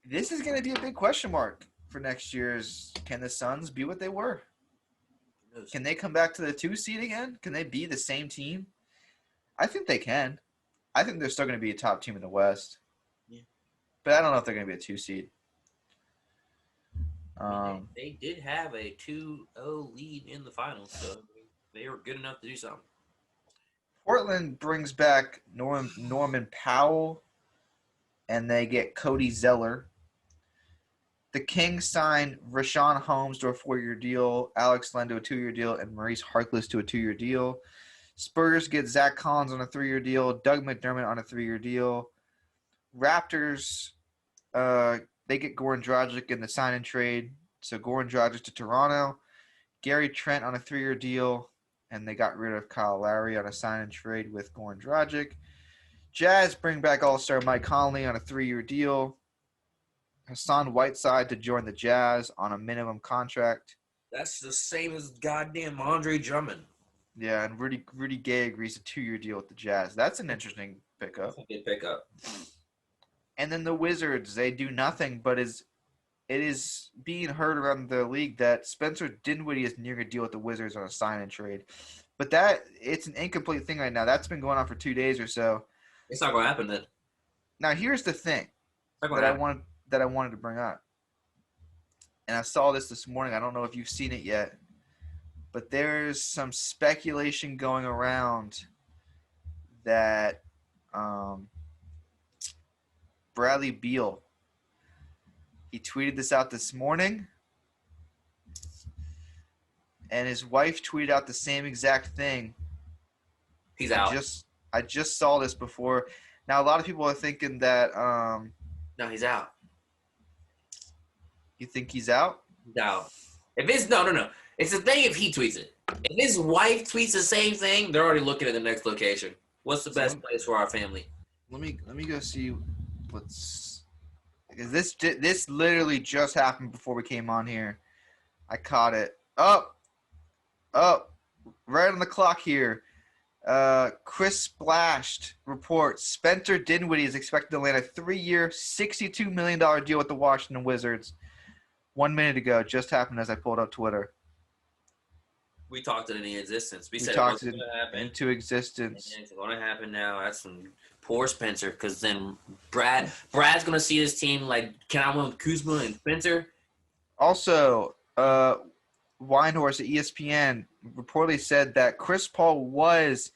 This is going to be a big question mark for next year's. Can the Suns be what they were? Can they come back to the 2 seed again? Can they be the same team? I think they can. I think they're still going to be a top team in the West. Yeah. But I don't know if they're going to be a 2 seed. They did have a 2-0 lead in the finals, so they were good enough to do something. Portland brings back Norman Powell, and they get Cody Zeller. The Kings signed Rashawn Holmes to a 4-year deal, Alex Len to a 2-year deal, and Maurice Harkless to a 2-year deal. Spurs get Zach Collins on a 3-year deal, Doug McDermott on a 3-year deal. Raptors, they get Goran Dragic in the sign-and trade. So Goran Dragic to Toronto. Gary Trent on a 3-year deal, and they got rid of Kyle Lowry on a sign-and trade with Goran Dragic. Jazz bring back All-Star Mike Conley on a 3-year deal. Hassan Whiteside to join the Jazz on a minimum contract. That's the same as goddamn Andre Drummond. Yeah, and Rudy Gay agrees to 2-year deal with the Jazz. That's an interesting pickup. That's a good pickup. And then the Wizards, they do nothing, but it is being heard around the league that Spencer Dinwiddie is near a deal with the Wizards on a sign-and trade. But it's an incomplete thing right now. That's been going on for 2 days or so. It's not going to happen then. Now, here's the thing that I wanted to bring up. And I saw this morning. I don't know if you've seen it yet. But there's some speculation going around that Bradley Beal, he tweeted this out this morning. And his wife tweeted out the same exact thing. He's out. I just saw this before. Now, a lot of people are thinking that no, he's out. You think he's out? No. If it's no. It's the thing if he tweets it. If his wife tweets the same thing, they're already looking at the next location. What's the best place for our family? Let me go see what's because this literally just happened before we came on here. I caught it. Oh, right on the clock here. Chris Splashed reports Spencer Dinwiddie is expected to land a 3-year, $62 million deal with the Washington Wizards. 1 minute ago, just happened as I pulled up Twitter. We talked it into existence. We said talked it was into existence. And it's going to happen now. That's some poor Spencer, because then Brad's going to see his team like, can I win with Kuzma and Spencer? Also, Weinhorst at ESPN reportedly said that Chris Paul was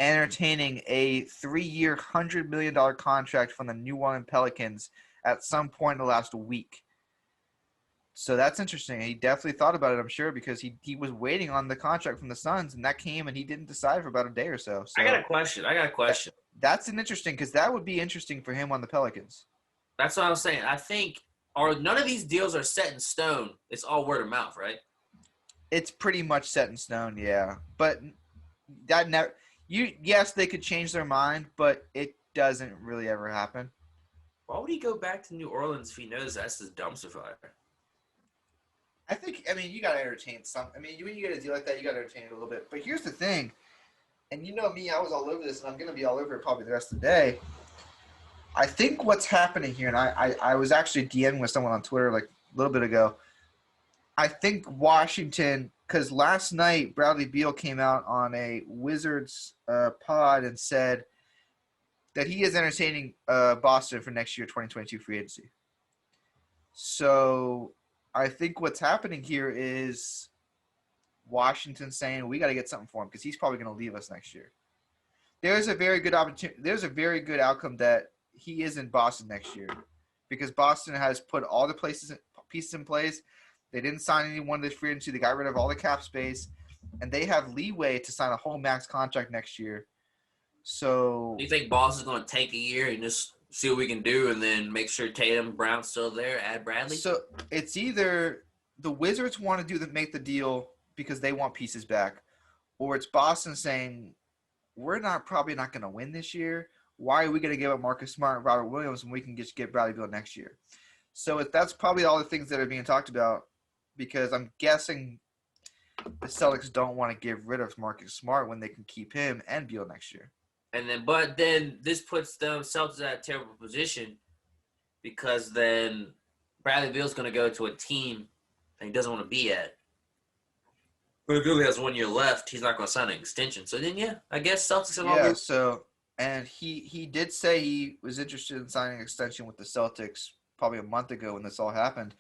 entertaining a 3-year, $100 million contract from the New Orleans Pelicans at some point in the last week. So that's interesting. He definitely thought about it, I'm sure, because he was waiting on the contract from the Suns, and that came, and he didn't decide for about a day or so. I got a question. That's an interesting, because that would be interesting for him on the Pelicans. That's what I was saying. I think none of these deals are set in stone. It's all word of mouth, right? It's pretty much set in stone, yeah. But yes, they could change their mind, but it doesn't really ever happen. Why would he go back to New Orleans if he knows that's his dumpster fire? You got to entertain something. When you get a deal like that, you got to entertain it a little bit. But here's the thing, and you know me, I was all over this, and I'm going to be all over it probably the rest of the day. I think what's happening here, and I was actually DMing with someone on Twitter like a little bit ago. I think Washington, because last night Bradley Beal came out on a Wizards pod and said that he is entertaining Boston for next year, 2022 free agency. So I think what's happening here is Washington saying we got to get something for him because he's probably going to leave us next year. There's a very good opportunity. There's a very good outcome that he is in Boston next year because Boston has put all the pieces in place. They didn't sign anyone this free agency. They got rid of all the cap space, and they have leeway to sign a whole max contract next year. So, do you think Boston's going to take a year and just see what we can do, and then make sure Tatum, Brown's still there. Add Bradley. So it's either the Wizards want to make the deal because they want pieces back, or it's Boston saying we're probably not going to win this year. Why are we going to give up Marcus Smart and Robert Williams when we can just get Bradley Beal next year? So that's probably all the things that are being talked about, because I'm guessing the Celtics don't want to get rid of Marcus Smart when they can keep him and Beal next year. But then this puts them Celtics at a terrible position, because then Bradley Beal's going to go to a team that he doesn't want to be at. But if he has 1 year left, he's not going to sign an extension. So then, yeah, I guess Celtics are all good. So, and he did say he was interested in signing an extension with the Celtics probably a month ago when this all happened.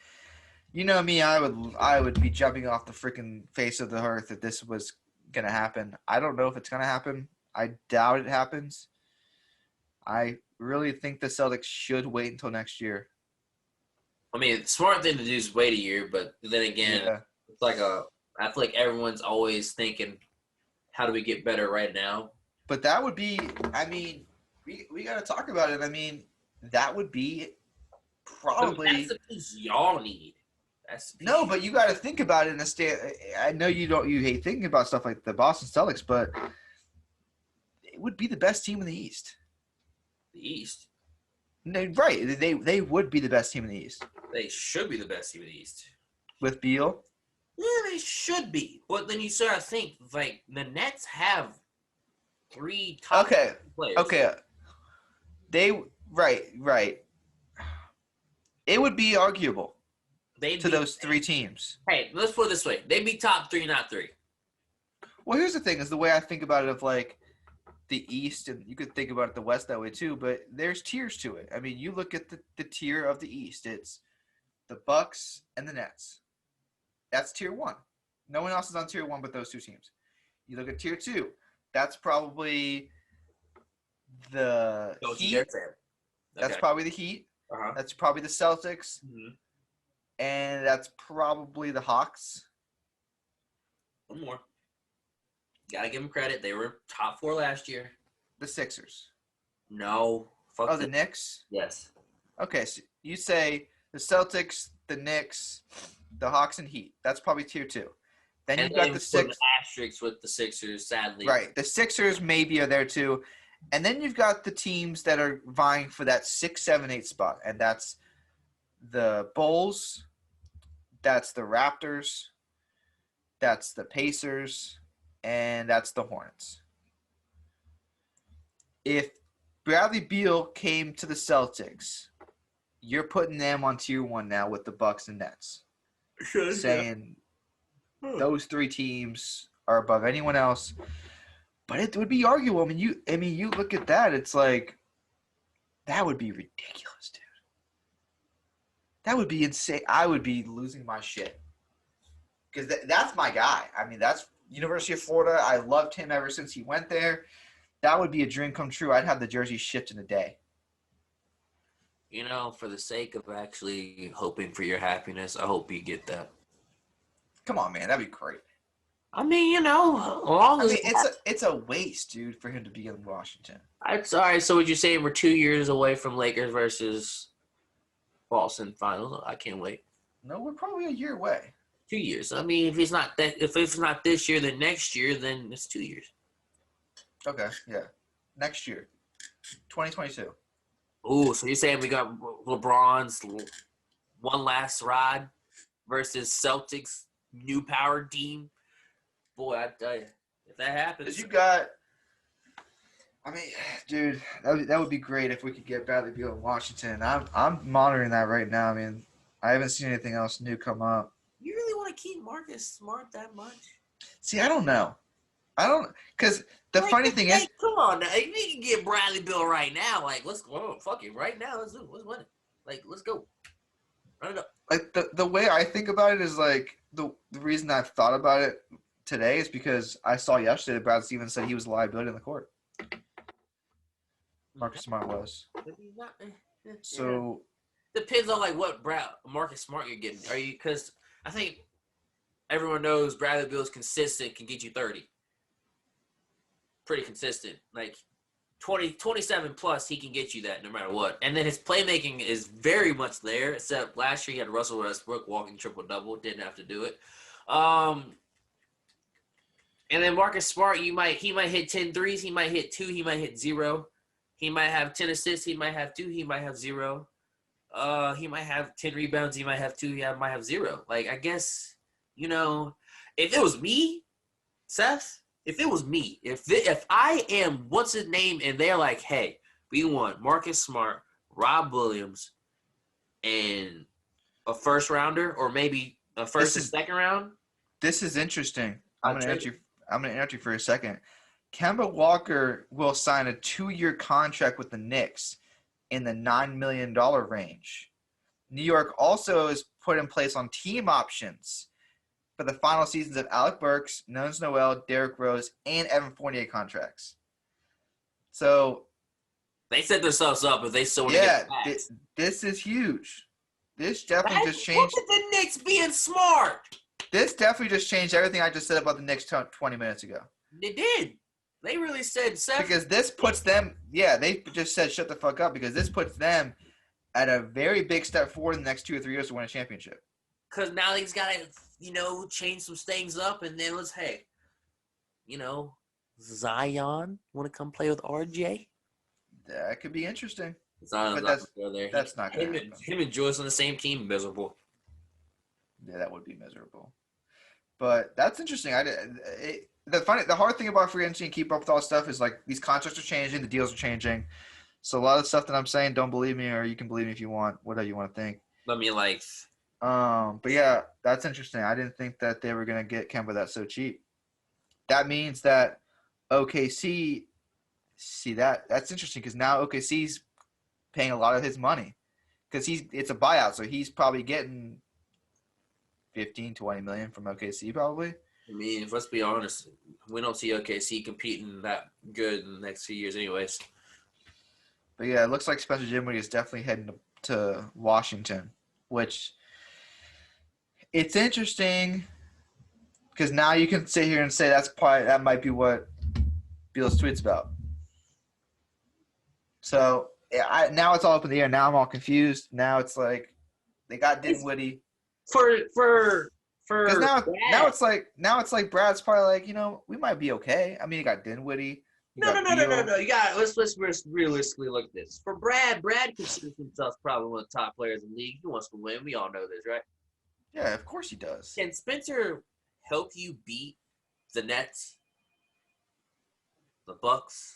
You know me, I would be jumping off the freaking face of the earth if this was going to happen. I don't know if it's going to happen. I doubt it happens. I really think the Celtics should wait until next year. I mean, the smart thing to do is wait a year, but then again, it's like I feel like everyone's always thinking, how do we get better right now? But that would be, I mean, we got to talk about it. I mean, that would be probably. That's the piece y'all need. No, but you got to think about it in a state. I know you hate thinking about stuff like the Boston Celtics, but it would be the best team in the East. The East? No, right. They would be the best team in the East. They should be the best team in the East. With Beal? Yeah, they should be. But then you start to think, like, the Nets have 3 top players. Okay. Right. It would be arguable to those 3 teams. Hey, let's put it this way. They'd be top 3, not 3. Well, here's the thing, is the way I think about it of, like, the East, and you could think about it the West that way too, but there's tiers to it. I mean, you look at the tier of the East. It's the Bucks and the Nets. That's tier 1. No one else is on tier 1 but those 2 teams. You look at tier 2. That's probably the Heat. Okay. That's probably the Heat. Uh-huh. That's probably the Celtics. Mm-hmm. And that's probably the Hawks. One more. Gotta give them credit. They were top 4 last year. The Sixers. No. Fuck the Knicks? Yes. Okay, so you say the Celtics, the Knicks, the Hawks, and Heat. That's probably tier 2. Then you've got the Sixers. Asterisks with the Sixers, sadly. Right. The Sixers maybe are there too. And then you've got the teams that are vying for that 6, 7, 8 spot. And that's the Bulls. That's the Raptors. That's the Pacers. And that's the Hornets. If Bradley Beal came to the Celtics, you're putting them on tier 1 now with the Bucks and Nets. Sure, saying those 3 teams are above anyone else. But it would be arguable. I mean, you look at that, it's like that would be ridiculous, dude. That would be insane. I would be losing my shit. Because that's my guy. I mean, that's University of Florida. I loved him ever since he went there. That would be a dream come true. I'd have the jersey shipped in a day. You know, for the sake of actually hoping for your happiness, I hope you get that. Come on, man. That'd be great. I mean, you know, it's a waste, dude, for him to be in Washington. All right, so would you say we're 2 years away from Lakers versus Boston finals? I can't wait. No, we're probably a year away. 2 years. I mean, if it's not this year, then next year, then it's 2 years. Okay, yeah. Next year. 2022. Ooh, so you're saying we got LeBron's one last ride versus Celtics new power team? Boy, I tell you, if that happens. Dude, that would be great if we could get Bradley Beal in Washington. I'm monitoring that right now. I mean, I haven't seen anything else new come up. You really want to keep Marcus Smart that much? See, I don't know. Because the funny thing is, come on, now. If we can get Bradley Beal right now, like, let's go, fuck it, right now, let's win it. Like, let's go, run it up. Like the way I think about it is like the reason I've thought about it today is because I saw yesterday that Brad Stevens said he was a liability in the court. Marcus Smart was. So depends on like what Marcus Smart you're getting. Are you? Because I think everyone knows Bradley Beal is consistent, can get you 30. Pretty consistent. Like 27 plus, he can get you that no matter what. And then his playmaking is very much there, except last year he had Russell Westbrook walking triple-double. Didn't have to do it. And then Marcus Smart, he might hit 10 threes. He might hit 2. He might hit 0. He might have 10 assists. He might have 2. He might have 0. He might have 10 rebounds. He might have 2. He might have 0. Like, I guess, if it was me, Seth, if I am, what's his name, and they're like, hey, we want Marcus Smart, Rob Williams, and a first rounder, or maybe a first and second round. This is interesting. I'm gonna interrupt you for a second. Kemba Walker will sign a 2-year contract with the Knicks in the $9 million range. New York also is put in place on team options for the final seasons of Alec Burks, Nerlens Noel, Derrick Rose, and Evan Fournier contracts. So they set themselves up, but they still want to get back. This is huge. This definitely just changed. Look at the Knicks being smart. This definitely just changed everything I just said about the Knicks 20 minutes ago. They did. They really said, Seth. Because this puts them, they just said shut the fuck up, because this puts them at a very big step forward in the next 2 or 3 years to win a championship. Because now he's got to, change some things up, and then Zion want to come play with RJ? That could be interesting. Zion's but there. That's not going to happen. Him and Joyce on the same team, miserable. Yeah, that would be miserable. But that's interesting. The hard thing about free agency and keep up with all this stuff is, like, these contracts are changing, the deals are changing. So a lot of stuff that I'm saying, don't believe me, or you can believe me if you want, whatever you want to think. But yeah, that's interesting. I didn't think that they were going to get Kemba that so cheap. That means that OKC, that's interesting, because now OKC's paying a lot of his money, because it's a buyout, so he's probably getting 15, 20 million from OKC probably. I mean, let's be honest, we don't see OKC competing that good in the next few years anyways. But yeah, it looks like Spencer Dinwiddie is definitely heading to Washington, which it's interesting because now you can sit here and say that might be what Beal's tweet's about. So now it's all up in the air. Now I'm all confused. Now it's like they got Dinwiddie. Because now it's like Brad's probably like, we might be okay. I mean, you got Dinwiddie. No. You got let's realistically look at this. For Brad considers himself probably one of the top players in the league. He wants to win. We all know this, right? Yeah, of course he does. Can Spencer help you beat the Nets, the Bucks,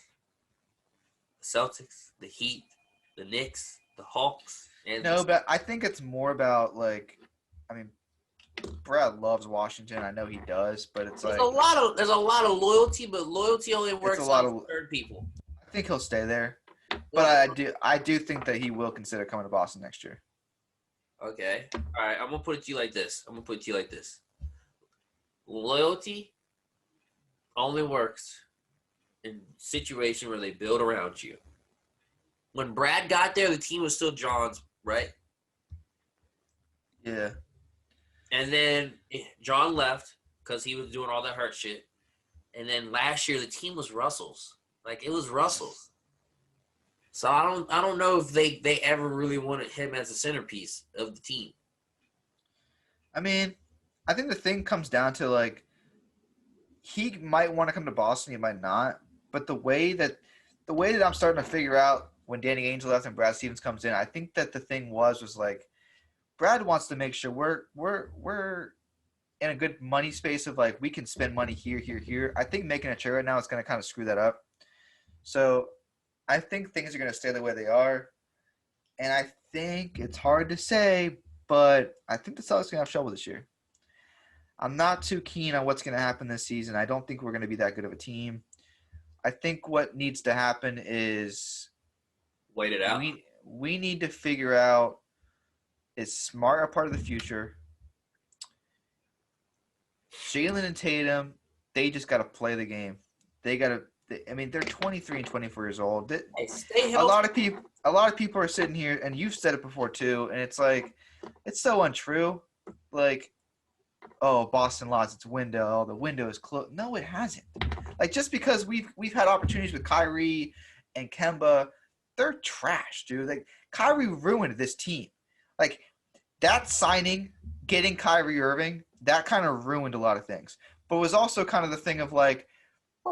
the Celtics, the Heat, the Knicks, the Hawks? But I think it's more about Brad loves Washington. I know he does, but it's there's a lot of loyalty, but loyalty only works on third people. I think he'll stay there, but I do think that he will consider coming to Boston next year. Okay, all right. I'm gonna put it to you like this. Loyalty only works in situations where they build around you. When Brad got there, the team was still John's, right? Yeah. And then John left because he was doing all that hurt shit. And then last year the team was Russell's. It was Russell's. So I don't know if they ever really wanted him as a centerpiece of the team. I mean, I think the thing comes down to he might want to come to Boston, he might not. But the way that I'm starting to figure out when Danny Ainge left and Brad Stevens comes in, I think that the thing was Brad wants to make sure we're in a good money space of we can spend money here. I think making a trade right now is going to kind of screw that up. So I think things are going to stay the way they are. And I think it's hard to say, but I think the Celtics are going to have trouble this year. I'm not too keen on what's going to happen this season. I don't think we're going to be that good of a team. I think what needs to happen is wait it out. We need to figure out, is Smart a part of the future? Jalen and Tatum, they just got to play the game. They got to. They're 23 and 24 years old. A lot of people are sitting here, and you've said it before too, and it's it's so untrue. Boston lost its window. Oh, the window is closed. No, it hasn't. Just because we've had opportunities with Kyrie and Kemba, they're trash, dude. Like, Kyrie ruined this team. Like, that signing, getting Kyrie Irving, that kind of ruined a lot of things. But it was also kind of the thing of, like,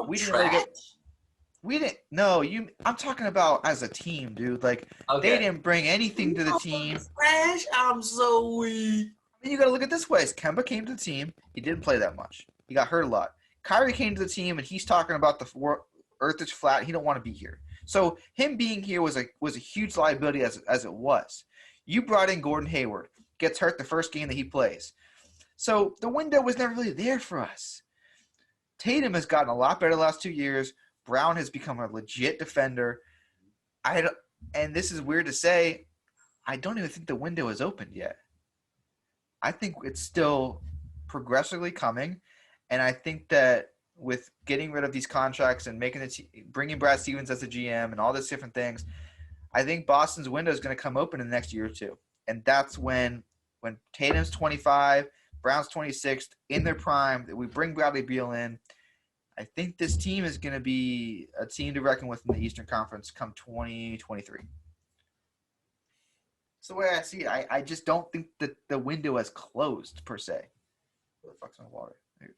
we didn't really get – we didn't – no, I'm talking about as a team, dude. Like, they didn't bring anything to the team. Trash? I'm so weak. And you got to look at this way. Kemba came to the team. He didn't play that much. He got hurt a lot. Kyrie came to the team, and he's talking about the earth is flat. He don't want to be here. So him being here was a huge liability as it was. You brought in Gordon Hayward. Gets hurt the first game that he plays. So the window was never really there for us. Tatum has gotten a lot better the last 2 years. Brown has become a legit defender. And this is weird to say, I don't even think the window is opened yet. I think it's still progressively coming, and I think that with getting rid of these contracts and bringing Brad Stevens as the GM and all these different things, I think Boston's window is going to come open in the next year or two, and that's when Tatum's 25, Brown's 26, in their prime, we bring Bradley Beal in. I think this team is going to be a team to reckon with in the Eastern Conference come 2023. That's the way I see it. I just don't think that the window has closed, per se. Where the fuck's my water? There it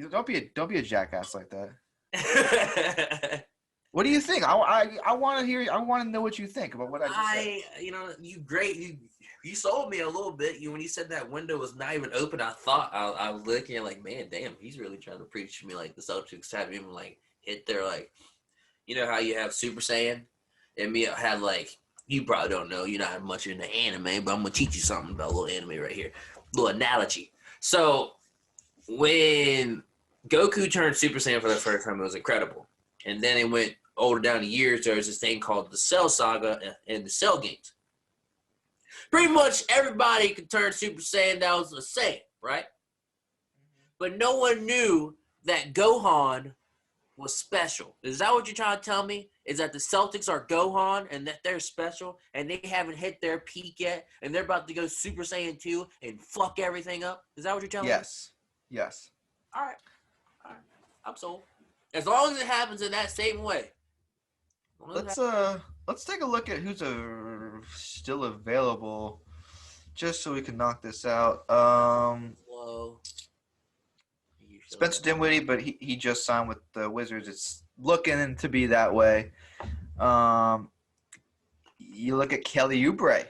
is. Don't be a jackass like that. What do you think? I want to hear. I want to know what you think about what I just said. You sold me a little bit. When you said that window was not even open, I thought I was looking at like, man, damn, he's really trying to preach to me like the Celtics haven't even like hit their like, you know how you have Super Saiyan, and me had like, you probably don't know, you're not much into anime, but I'm gonna teach you something about a little anime right here, little analogy. So when Goku turned Super Saiyan for the first time, it was incredible. And then it went older down the years. There was this thing called the Cell Saga and the Cell games. Pretty much everybody could turn Super Saiyan. That was the same, right? But no one knew that Gohan was special. Is that what you're trying to tell me? Is that the Celtics are Gohan and that they're special and they haven't hit their peak yet and they're about to go Super Saiyan 2 and fuck everything up? Is that what you're telling me? Yes. All right. I'm sold. As long as it happens in that same way. Let's take a look at who's still available, just so we can knock this out. Spencer Dinwiddie, but he just signed with the Wizards. It's looking to be that way. You look at Kelly Oubre.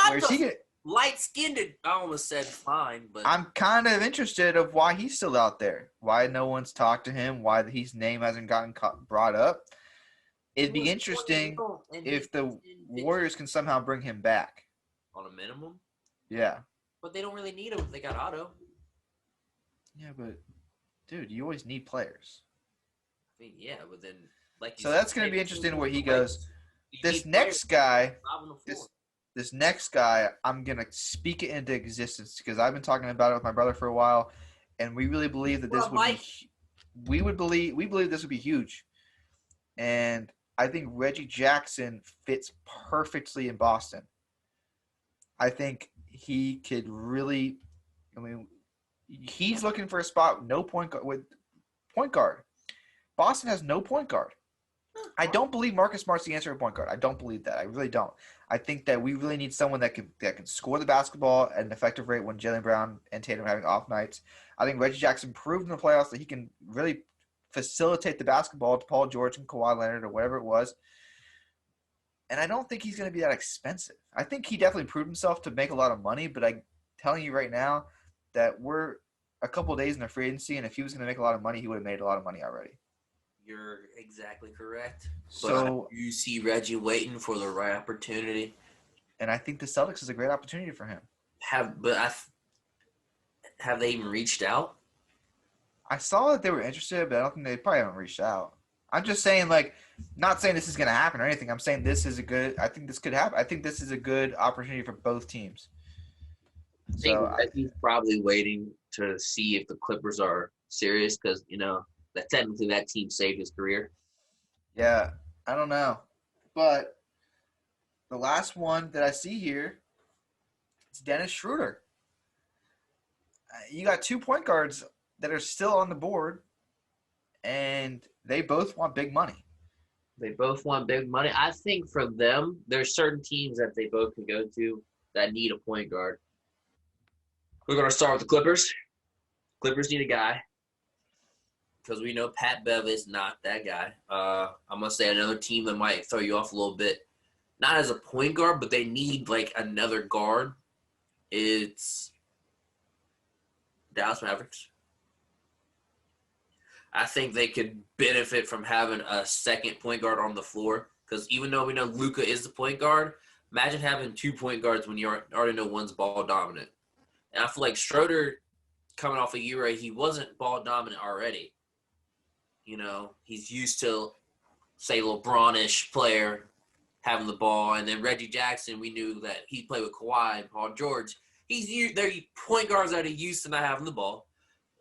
Where's he get? Light-skinned, I almost said fine, but I'm kind of interested of why he's still out there, why no one's talked to him, why his name hasn't gotten brought up. It'd be interesting if the Warriors can somehow bring him back. On a minimum? Yeah. But they don't really need him if they got Otto. Yeah, but, dude, you always need players. I mean, yeah, but then, like you so said, that's going to be interesting where he goes. This next guy, I'm going to speak it into existence because I've been talking about it with my brother for a while, and we really believe that this would be – we believe this would be huge. And I think Reggie Jackson fits perfectly in Boston. I think he could really – I mean, he's looking for a spot, no point guard, with point guard. Boston has no point guard. I don't believe Marcus Smart's the answer at point guard. I don't believe that. I really don't. I think that we really need someone that can score the basketball at an effective rate when Jaylen Brown and Tatum are having off nights. I think Reggie Jackson proved in the playoffs that he can really facilitate the basketball to Paul George and Kawhi Leonard or whatever it was. And I don't think he's going to be that expensive. I think he definitely proved himself to make a lot of money, but I'm telling you right now that we're a couple of days in the free agency, and if he was going to make a lot of money, he would have made a lot of money already. You're exactly correct. So you see Reggie waiting for the right opportunity. And I think the Celtics is a great opportunity for him. Have they even reached out? I saw that they were interested, but I don't think they probably haven't reached out. I'm just saying, like, not saying this is going to happen or anything. I'm saying I think this could happen. I think this is a good opportunity for both teams. I think Reggie's probably waiting to see if the Clippers are serious because, that technically that team saved his career. Yeah, I don't know. But the last one that I see here is Dennis Schroeder. You got 2 point guards that are still on the board, and they both want big money. They both want big money. I think for them, there's certain teams that they both can go to that need a point guard. We're going to start with the Clippers. Clippers need a guy because we know Pat Bev is not that guy. I'm going to say another team that might throw you off a little bit. Not as a point guard, but they need, like, another guard. It's Dallas Mavericks. I think they could benefit from having a second point guard on the floor because even though we know Luka is the point guard, imagine having 2 point guards when you already know one's ball dominant. And I feel like Schroeder, coming off a year where he wasn't ball dominant already, you know, he's used to, say, LeBron-ish player having the ball. And then Reggie Jackson, we knew that he played with Kawhi and Paul George. They're point guards that are used to not having the ball.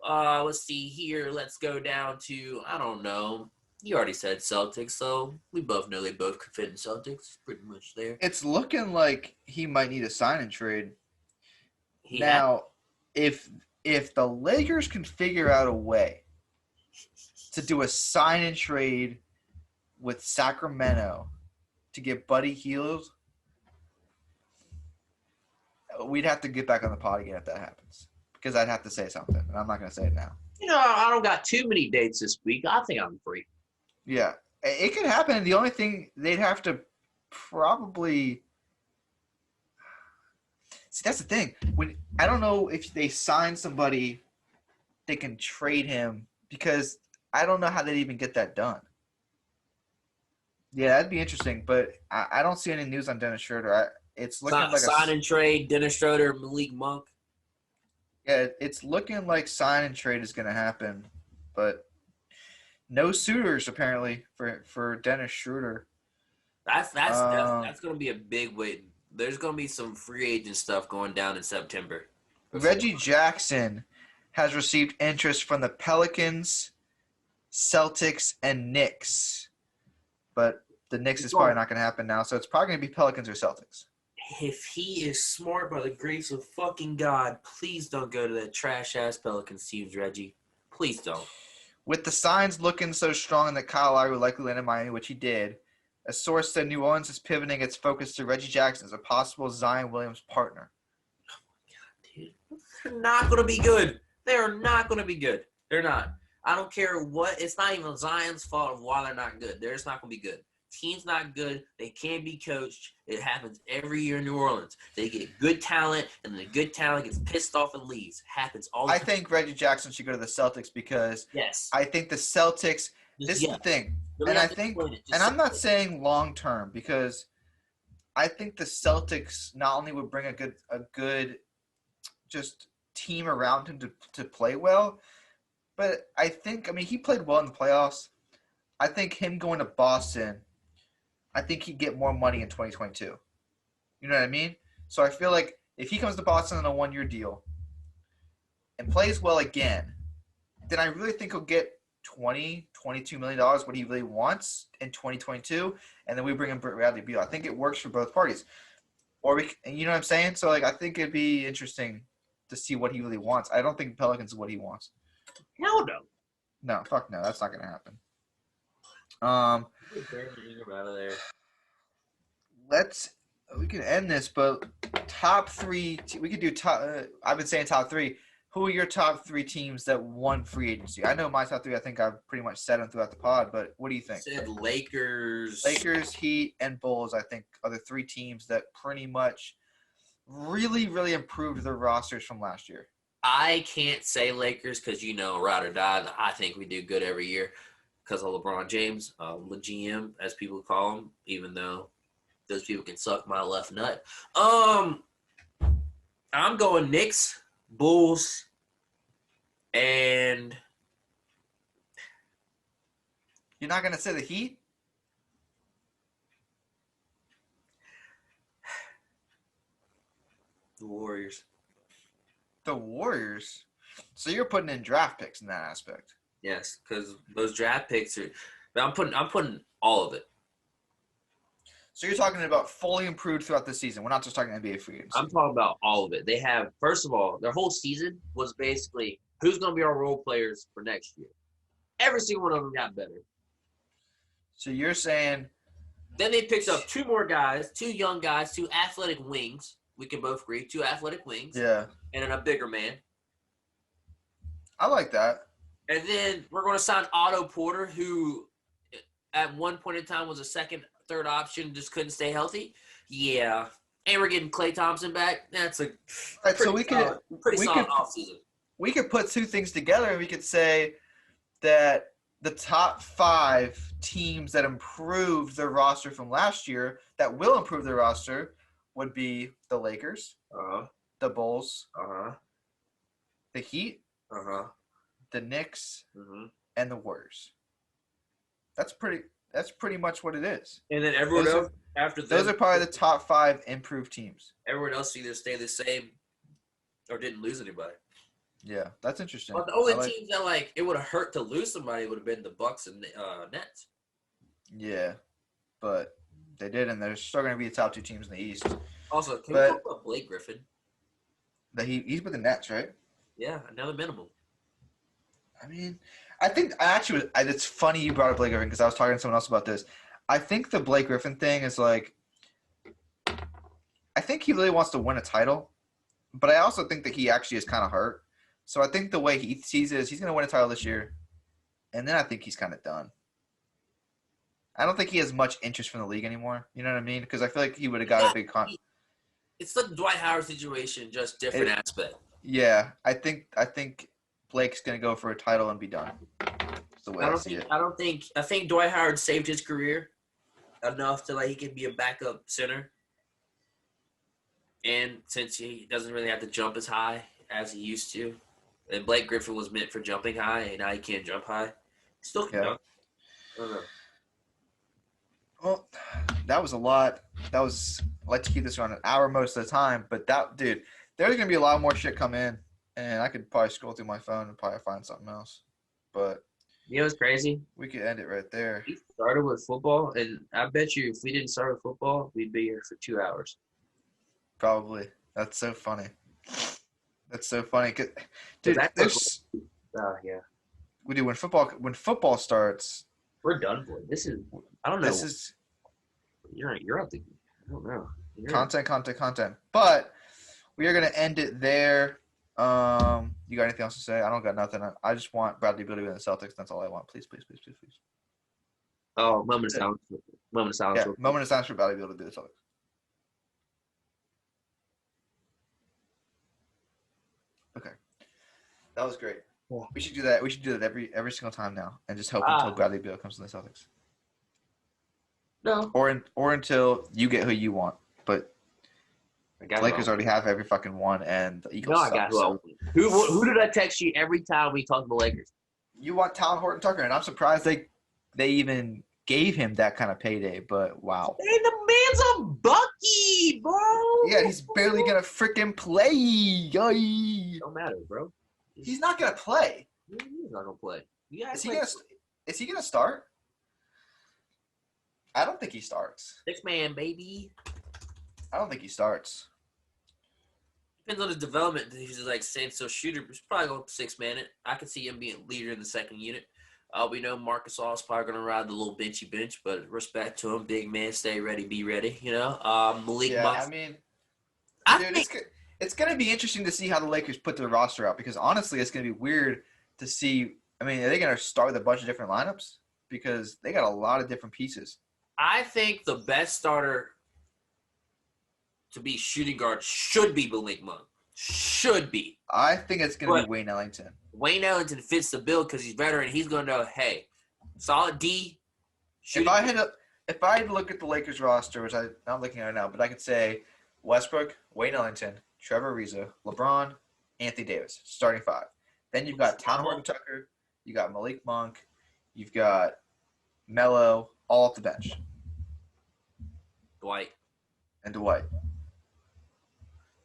Let's see here. Let's go down to, I don't know. You already said Celtics, so we both know they both could fit in Celtics. Pretty much there. It's looking like he might need a sign and trade. If the Lakers can figure out a way to do a sign and trade with Sacramento to get Buddy Hield, we'd have to get back on the pod again if that happens. Because I'd have to say something, and I'm not going to say it now. You know, I don't got too many dates this week. I think I'm free. Yeah. It could happen. The only thing they'd have to probably – see, that's the thing. I don't know if they sign somebody, they can trade him because I don't know how they'd even get that done. Yeah, that'd be interesting, but I don't see any news on Dennis Schroeder. It's looking like sign and trade, Dennis Schroeder, Malik Monk. Yeah, it's looking like sign and trade is going to happen, but no suitors apparently for Dennis Schroeder. That's going to be a big wait. There's going to be some free agent stuff going down in September. Reggie Jackson has received interest from the Pelicans, Celtics, and Knicks, but the Knicks is probably not going to happen now, so it's probably going to be Pelicans or Celtics. If he is smart by the grace of fucking God, please don't go to that trash-ass Pelicans teams, Reggie. Please don't. With the signs looking so strong that Kyle Lowry would likely land in Miami, which he did, a source said New Orleans is pivoting its focus to Reggie Jackson as a possible Zion Williams partner. Oh, my God, dude. They're not going to be good. They're not going to be good. They're not. I don't care what. It's not even Zion's fault of why they're not good. They're just not going to be good. Team's not good. They can't be coached. It happens every year in New Orleans. They get good talent, and the good talent gets pissed off and leaves. Happens all the time. I think Reggie Jackson should go to the Celtics because I think the Celtics – this is the thing. And I think – and I'm not saying long-term because I think the Celtics not only would bring a good just team around him to play well, but I think – I mean, he played well in the playoffs. I think him going to Boston – I think he'd get more money in 2022. You know what I mean? So I feel like if he comes to Boston on a 1-year deal and plays well again, then I really think he'll get $22 million, what he really wants in 2022, and then we bring in Bradley Beal. I think it works for both parties. You know what I'm saying? So, like, I think it'd be interesting to see what he really wants. I don't think Pelicans is what he wants. Hell no. No, fuck no. That's not going to happen. Out of there. We can end this, but top 3 we could do top I've been saying top 3. Who are your top 3 teams that won free agency? I know my top 3. I think I've pretty much said them throughout the pod, but what do you think? I said Lakers, Heat, and Bulls, I think, are the 3 teams that pretty much really, really improved their rosters from last year. I can't say Lakers because, you know, ride or die. I think we do good every year. Because of LeBron James, the GM, as people call him, even though those people can suck my left nut. I'm going Knicks, Bulls, and you're not going to say the Heat? The Warriors. The Warriors? So you're putting in draft picks in that aspect. Yes, because those draft picks are. But I'm putting all of it. So you're talking about fully improved throughout the season. We're not just talking NBA free agency. I'm talking about all of it. They have, first of all, their whole season was basically Who's going to be our role players for next year? Every single one of them got better. So you're saying Then they picked up two more guys, two young guys, two athletic wings. We can both agree, two athletic wings. yeah. And then a bigger man. I like that. And then we're going to sign Otto Porter, who at one point in time was a second, third option, just couldn't stay healthy. Yeah. And we're getting Klay Thompson back. That's a Right, so pretty solid offseason. We could put two things together and we could say that the top 5 teams that improved their roster from last year, that will improve their roster, would be the Lakers, the Bulls, the Heat, the Knicks, and the Warriors. That's pretty much what it is. And then everyone else after that. Those are probably the top 5 improved teams. Everyone else either stay the same or didn't lose anybody. Yeah, that's interesting. But the only teams that it would have hurt to lose somebody would have been the Bucks and Nets. Yeah, but they did, and they're still going to be the top 2 teams in the East. Also, can we talk about Blake Griffin? He's with the Nets, right? Yeah, another minimum. I mean, I think it's funny you brought up Blake Griffin because I was talking to someone else about this. I think the Blake Griffin thing is I think he really wants to win a title, but I also think that he actually is kind of hurt. So I think the way he sees it is he's going to win a title this year, and then I think he's kind of done. I don't think he has much interest from the league anymore. You know what I mean? Because I feel like he would have got a big It's the Dwight Howard situation, just different aspect. Yeah, I think Blake's going to go for a title and be done. That's the way I see it. I think Dwight Howard saved his career enough to he can be a backup center. And since he doesn't really have to jump as high as he used to, and Blake Griffin was meant for jumping high, and now he can't jump high. Still can dunk. I don't know. Well, that was a lot. I'd like to keep this around an hour most of the time, but there's going to be a lot more shit come in, and I could probably scroll through my phone and probably find something else. But you know what's crazy? We could end it right there. We started with football, and I bet you if we didn't start with football, we'd be here for 2 hours. Probably. That's so funny. That's so funny. Dude, yeah. We do when football starts. We're done for. This is. I don't know. This is. You're up to. I don't know. Content. But we are gonna end it there. You got anything else to say? I don't got nothing. I just want Bradley Beal to be in the Celtics. That's all I want. Please. Oh, moment of silence. Yeah, moment of silence for Bradley Beal to be the Celtics. Okay, that was great. Yeah. We should do that. We should do that every single time now, and just hope until Bradley Beal comes to the Celtics. No. Or until you get who you want. But the Lakers already have every fucking one, and the Eagles. No, I got who did I text you every time we talk to the Lakers? You want Talon Horton-Tucker, and I'm surprised they even gave him that kind of payday. But wow. Hey, the man's a Bucky, bro. Yeah, he's barely gonna freaking play. Yay. Don't matter, bro. He's not gonna play. He's not gonna play. Is he gonna start? I don't think he starts. 6-man, baby. I don't think he starts. Depends on his development. He's saying so. Schroeder is probably going 6-man it. I could see him being leader in the second unit. We know Marcus All is probably going to ride the little benchy bench, but respect to him, big man, stay ready, be ready. Malik Monk. I mean, it's going to be interesting to see how the Lakers put their roster out because honestly, it's going to be weird to see. I mean, are they going to start with a bunch of different lineups because they got a lot of different pieces? I think the best starter to be shooting guard should be Malik Monk. Should be. I think it's going to be Wayne Ellington. Wayne Ellington fits the bill because he's veteran. He's going to know, hey, solid D. If I had to look at the Lakers roster, which I'm not looking at it now, but I could say Westbrook, Wayne Ellington, Trevor Ariza, LeBron, Anthony Davis, starting 5. Then you've got Talon Horton-Tucker, you got Malik Monk, you've got Melo, all off the bench. Dwight.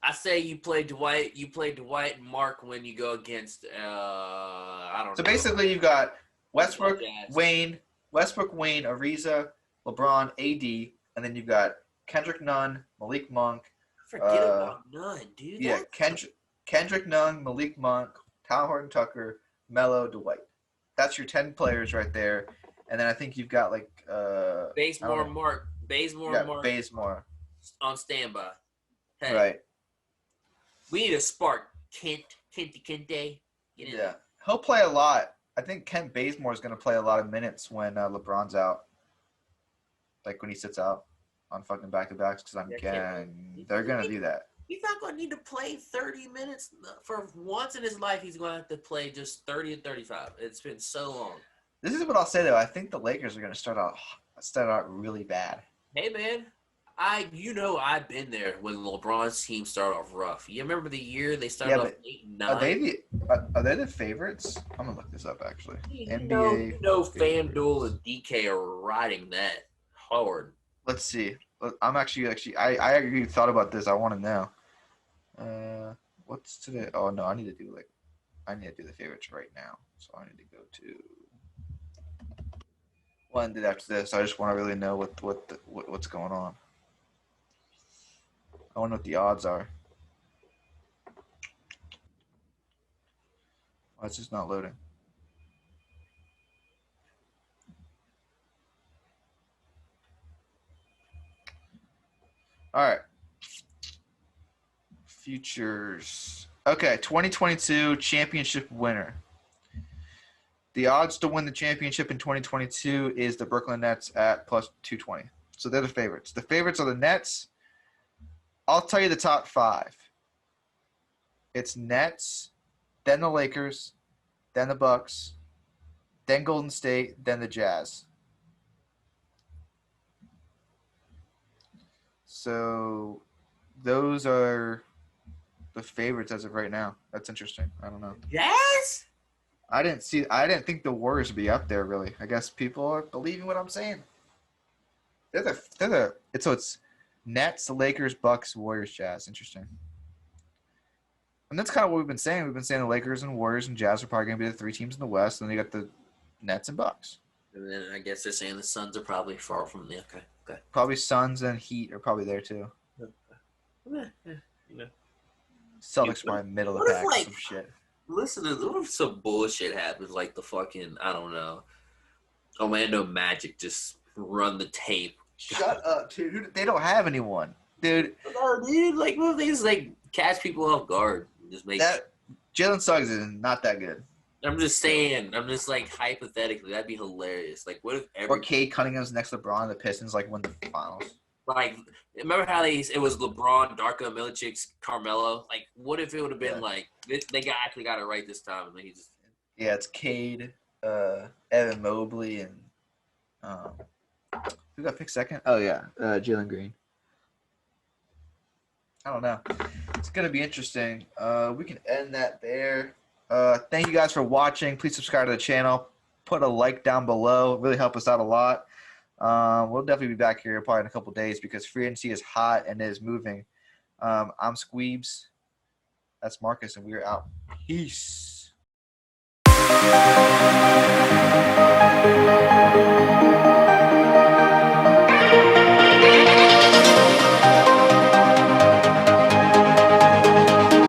I say you play Dwight and Mark when you go against I don't know. So basically you've got Westbrook, Wayne, Ariza, LeBron, AD, and then you've got Kendrick Nunn, Malik Monk. Forget about Nunn, dude. Yeah, Kendrick Nunn, Malik Monk, Tom Horton Tucker, Melo, Dwight. That's your 10 players right there. And then I think you've got like Bazemore, Mark. Bazemore on standby. Hey, right. We need a spark. Kente. Yeah. He'll play a lot. I think Kent Bazemore is going to play a lot of minutes when LeBron's out. Like when he sits out on fucking back-to-backs because they're going to do that. He's not going to need to play 30 minutes. For once in his life, he's going to have to play just 30 and 35. It's been so long. This is what I'll say, though. I think the Lakers are going to start out really bad. Hey, man. I've been there when LeBron's team started off rough. You remember the year they started off 8-9? Are they the favorites? I'm going to look this up, actually. NBA. FanDuel and DK are riding that hard. Let's see. I'm actually I already thought about this. I want to know. What's today? Oh no, I need to do the favorites right now. So I need to go to one did after this. I just want to really know what's going on. I want to know what the odds are. Oh, it's just not loading. All right. Futures. Okay, 2022 championship winner. The odds to win the championship in 2022 is the Brooklyn Nets at plus 220. So they're the favorites. The favorites are the Nets. I'll tell you the top 5. It's Nets, then the Lakers, then the Bucks, then Golden State, then the Jazz. So those are the favorites as of right now. That's interesting. I don't know. Yes? I didn't think the Warriors would be up there really. I guess people are believing what I'm saying. It's Nets, Lakers, Bucks, Warriors, Jazz. Interesting. And that's kind of what we've been saying. We've been saying the Lakers and Warriors and Jazz are probably going to be the 3 teams in the West, and then you got the Nets and Bucks. And then I guess they're saying the Suns are probably far from the okay. Probably Suns and Heat are probably there too. Celtics are probably middle of the pack or some shit. Listen, what if some bullshit happens like the fucking, I don't know, Orlando Magic just run the tape? Shut up, dude. They don't have anyone. Dude. No, dude. Like, what if they just, like, catch people off guard? Just make that. Jalen Suggs is not that good. I'm just saying. I'm just, like, hypothetically. That'd be hilarious. Like, what if Or Cade Cunningham's next to LeBron, the Pistons, like, win the finals. Like, remember how it was LeBron, Darko Milicic, Carmelo? Like, what if it would have been, like, they actually got it right this time? And he just... Yeah, it's Cade, Evan Mobley, and who got picked second? Oh, yeah, Jalen Green. I don't know. It's going to be interesting. We can end that there. Thank you guys for watching. Please subscribe to the channel. Put a like down below. It really help us out a lot. We'll definitely be back here probably in a couple days because free agency is hot and is moving. I'm Squeebs. That's Marcus, and we are out. Peace.